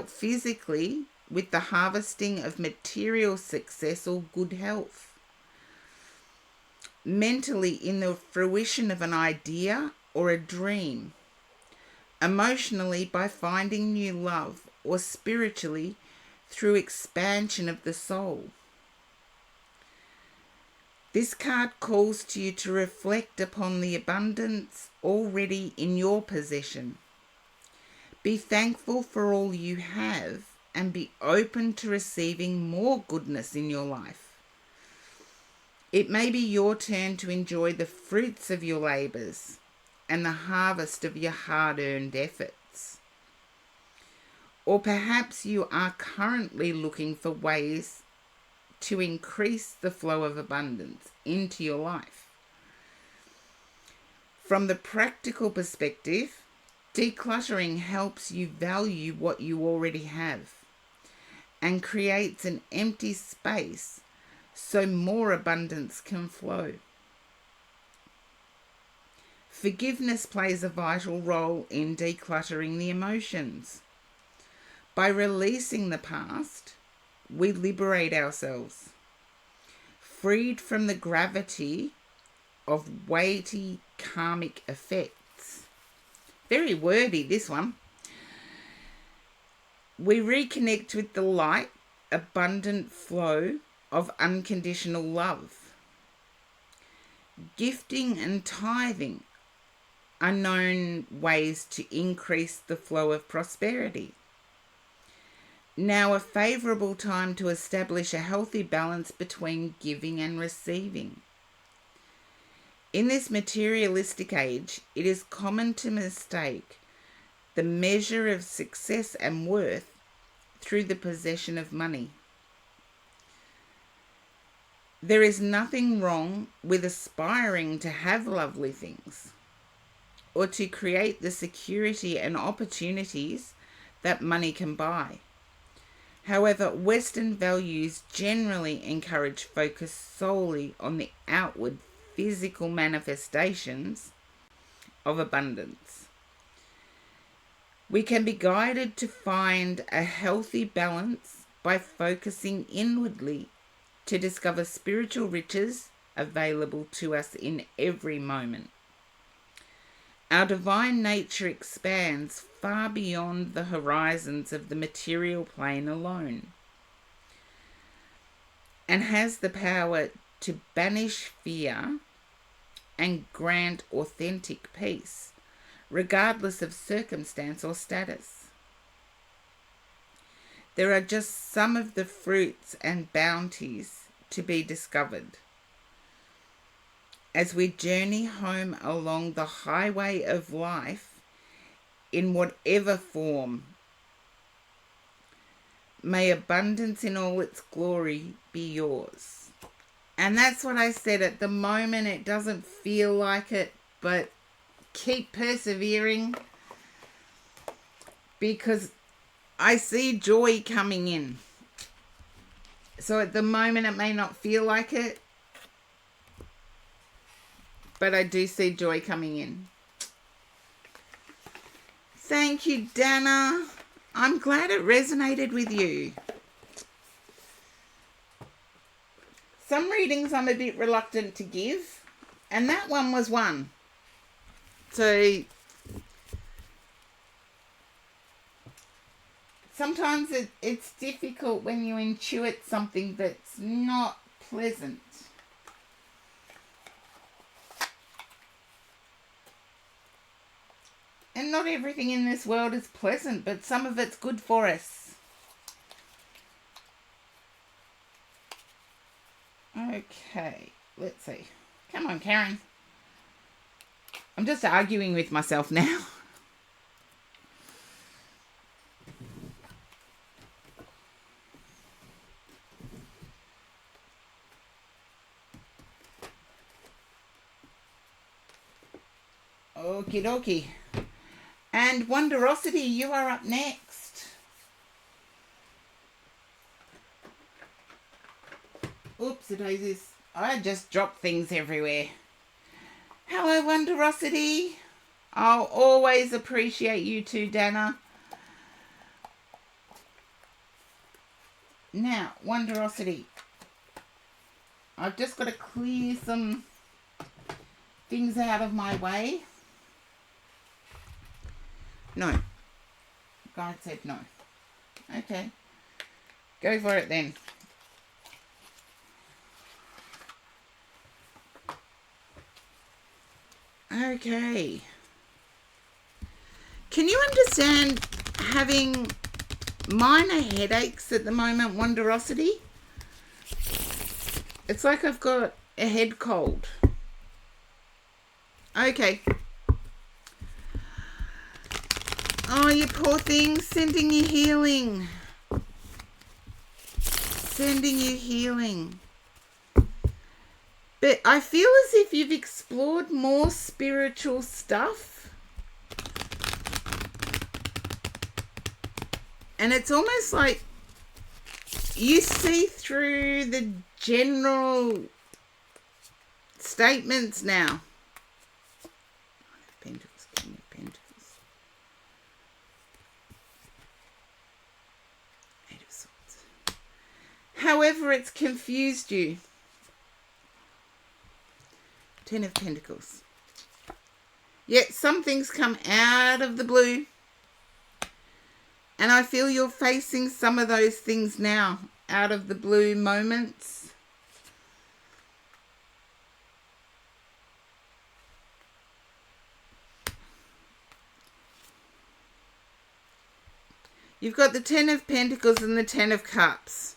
physically with the harvesting of material success or good health. Mentally, in the fruition of an idea or a dream. Emotionally, by finding new love, or spiritually through expansion of the soul. This card calls to you to reflect upon the abundance already in your possession. Be thankful for all you have and be open to receiving more goodness in your life. It may be your turn to enjoy the fruits of your labours and the harvest of your hard-earned efforts. Or perhaps you are currently looking for ways to increase the flow of abundance into your life. From the practical perspective, decluttering helps you value what you already have and creates an empty space so more abundance can flow. Forgiveness plays a vital role in decluttering the emotions. By releasing the past, we liberate ourselves, freed from the gravity of weighty karmic effects. Very wordy, this one. We reconnect with the light, abundant flow of unconditional love. Gifting and tithing are known ways to increase the flow of prosperity. Now a favourable time to establish a healthy balance between giving and receiving. In this materialistic age, it is common to mistake the measure of success and worth through the possession of money. There is nothing wrong with aspiring to have lovely things or to create the security and opportunities that money can buy. However, Western values generally encourage focus solely on the outward physical manifestations of abundance. We can be guided to find a healthy balance by focusing inwardly to discover spiritual riches available to us in every moment. Our divine nature expands far beyond the horizons of the material plane alone and has the power to banish fear and grant authentic peace, regardless of circumstance or status. There are just some of the fruits and bounties to be discovered as we journey home along the highway of life in whatever form. May abundance in all its glory be yours. And that's what I said. At the moment, it doesn't feel like it, but keep persevering because I see joy coming in. So at the moment, it may not feel like it, but I do see joy coming in. Thank you, Dana. I'm glad it resonated with you. Some readings I'm a bit reluctant to give, and that one was one. So sometimes it's difficult when you intuit something that's not pleasant. And not everything in this world is pleasant, but some of it's good for us. Okay, let's see. Come on, Karen. I'm just arguing with myself now. Okie dokie. And Wonderosity, you are up next. Oops, daisies. I just dropped things everywhere. Hello, Wonderosity. I'll always appreciate you too, Dana. Now, Wonderosity. I've just got to clear some things out of my way. No. God said no. Okay. Go for it then. Okay. Can you understand having minor headaches at the moment, Wonderosity? It's like I've got a head cold. Okay. Oh, you poor thing. Sending you healing. Sending you healing. But I feel as if you've explored more spiritual stuff. And it's almost like you see through the general statements now. Pentacles, King of Pentacles. Eight of Swords. However, it's confused you. Ten of Pentacles. Yet some things come out of the blue. And I feel you're facing some of those things now. Out of the blue moments. You've got the Ten of Pentacles and the Ten of Cups.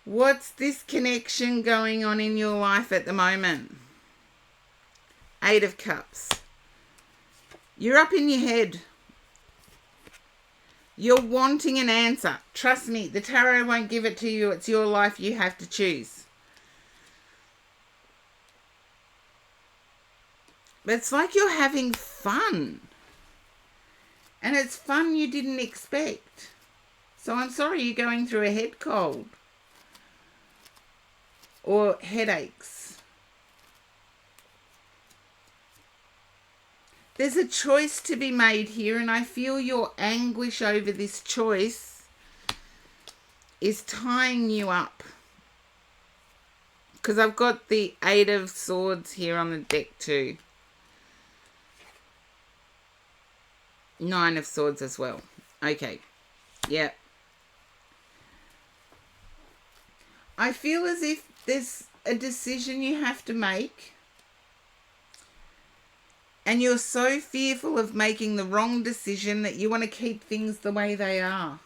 What's this connection going on in your life at the moment? Eight of Cups. You're up in your head. You're wanting an answer. Trust me, the tarot won't give it to you. It's your life. You have to choose. But it's like you're having fun. And it's fun you didn't expect. So I'm sorry you're going through a head cold. Or headaches. There's a choice to be made here, and I feel your anguish over this choice is tying you up. Because I've got the Eight of Swords here on the deck too. Nine of Swords as well. Okay. Yeah. I feel as if there's a decision you have to make. And you're so fearful of making the wrong decision that you want to keep things the way they are.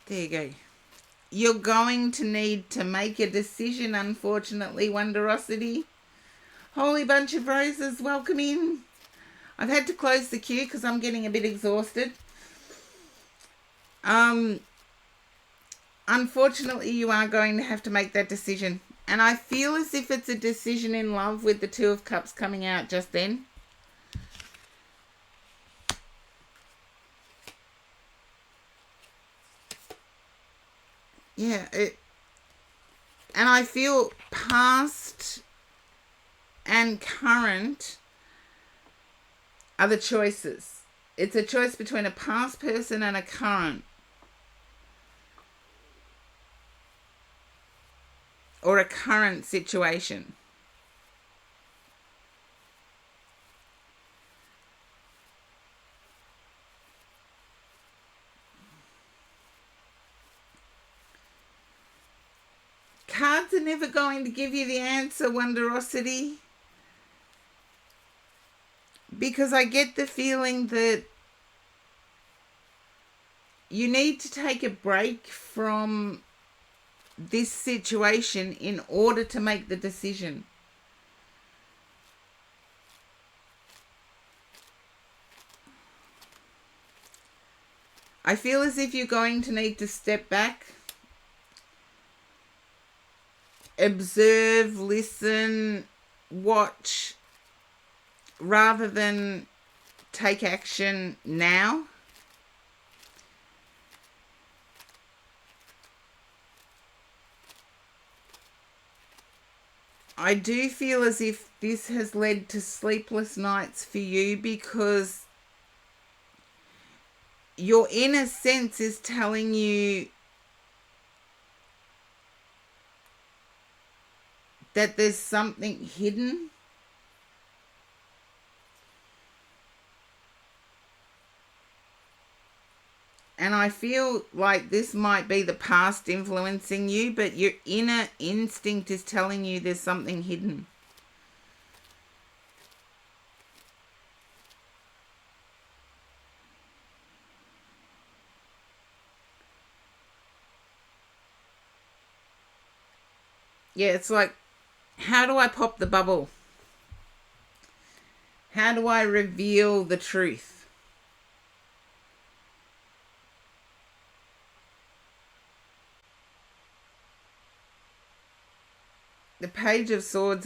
There you go. You're going to need to make a decision, unfortunately, Wonderosity. Holy bunch of roses, welcome in. I've had to close the queue because I'm getting a bit exhausted. Unfortunately, you are going to have to make that decision. And I feel as if it's a decision in love with the Two of Cups coming out just then. Yeah, and I feel past and current are the choices. It's a choice between a past person and a current. Or a current situation. Cards are never going to give you the answer, Wonderosity. Because I get the feeling that you need to take a break from this situation in order to make the decision. I feel as if you're going to need to step back, observe, listen, watch, rather than take action now. I do feel as if this has led to sleepless nights for you because your inner sense is telling you that there's something hidden. And I feel like this might be the past influencing you, but your inner instinct is telling you there's something hidden. Yeah, it's like, how do I pop the bubble? How do I reveal the truth? The Page of Swords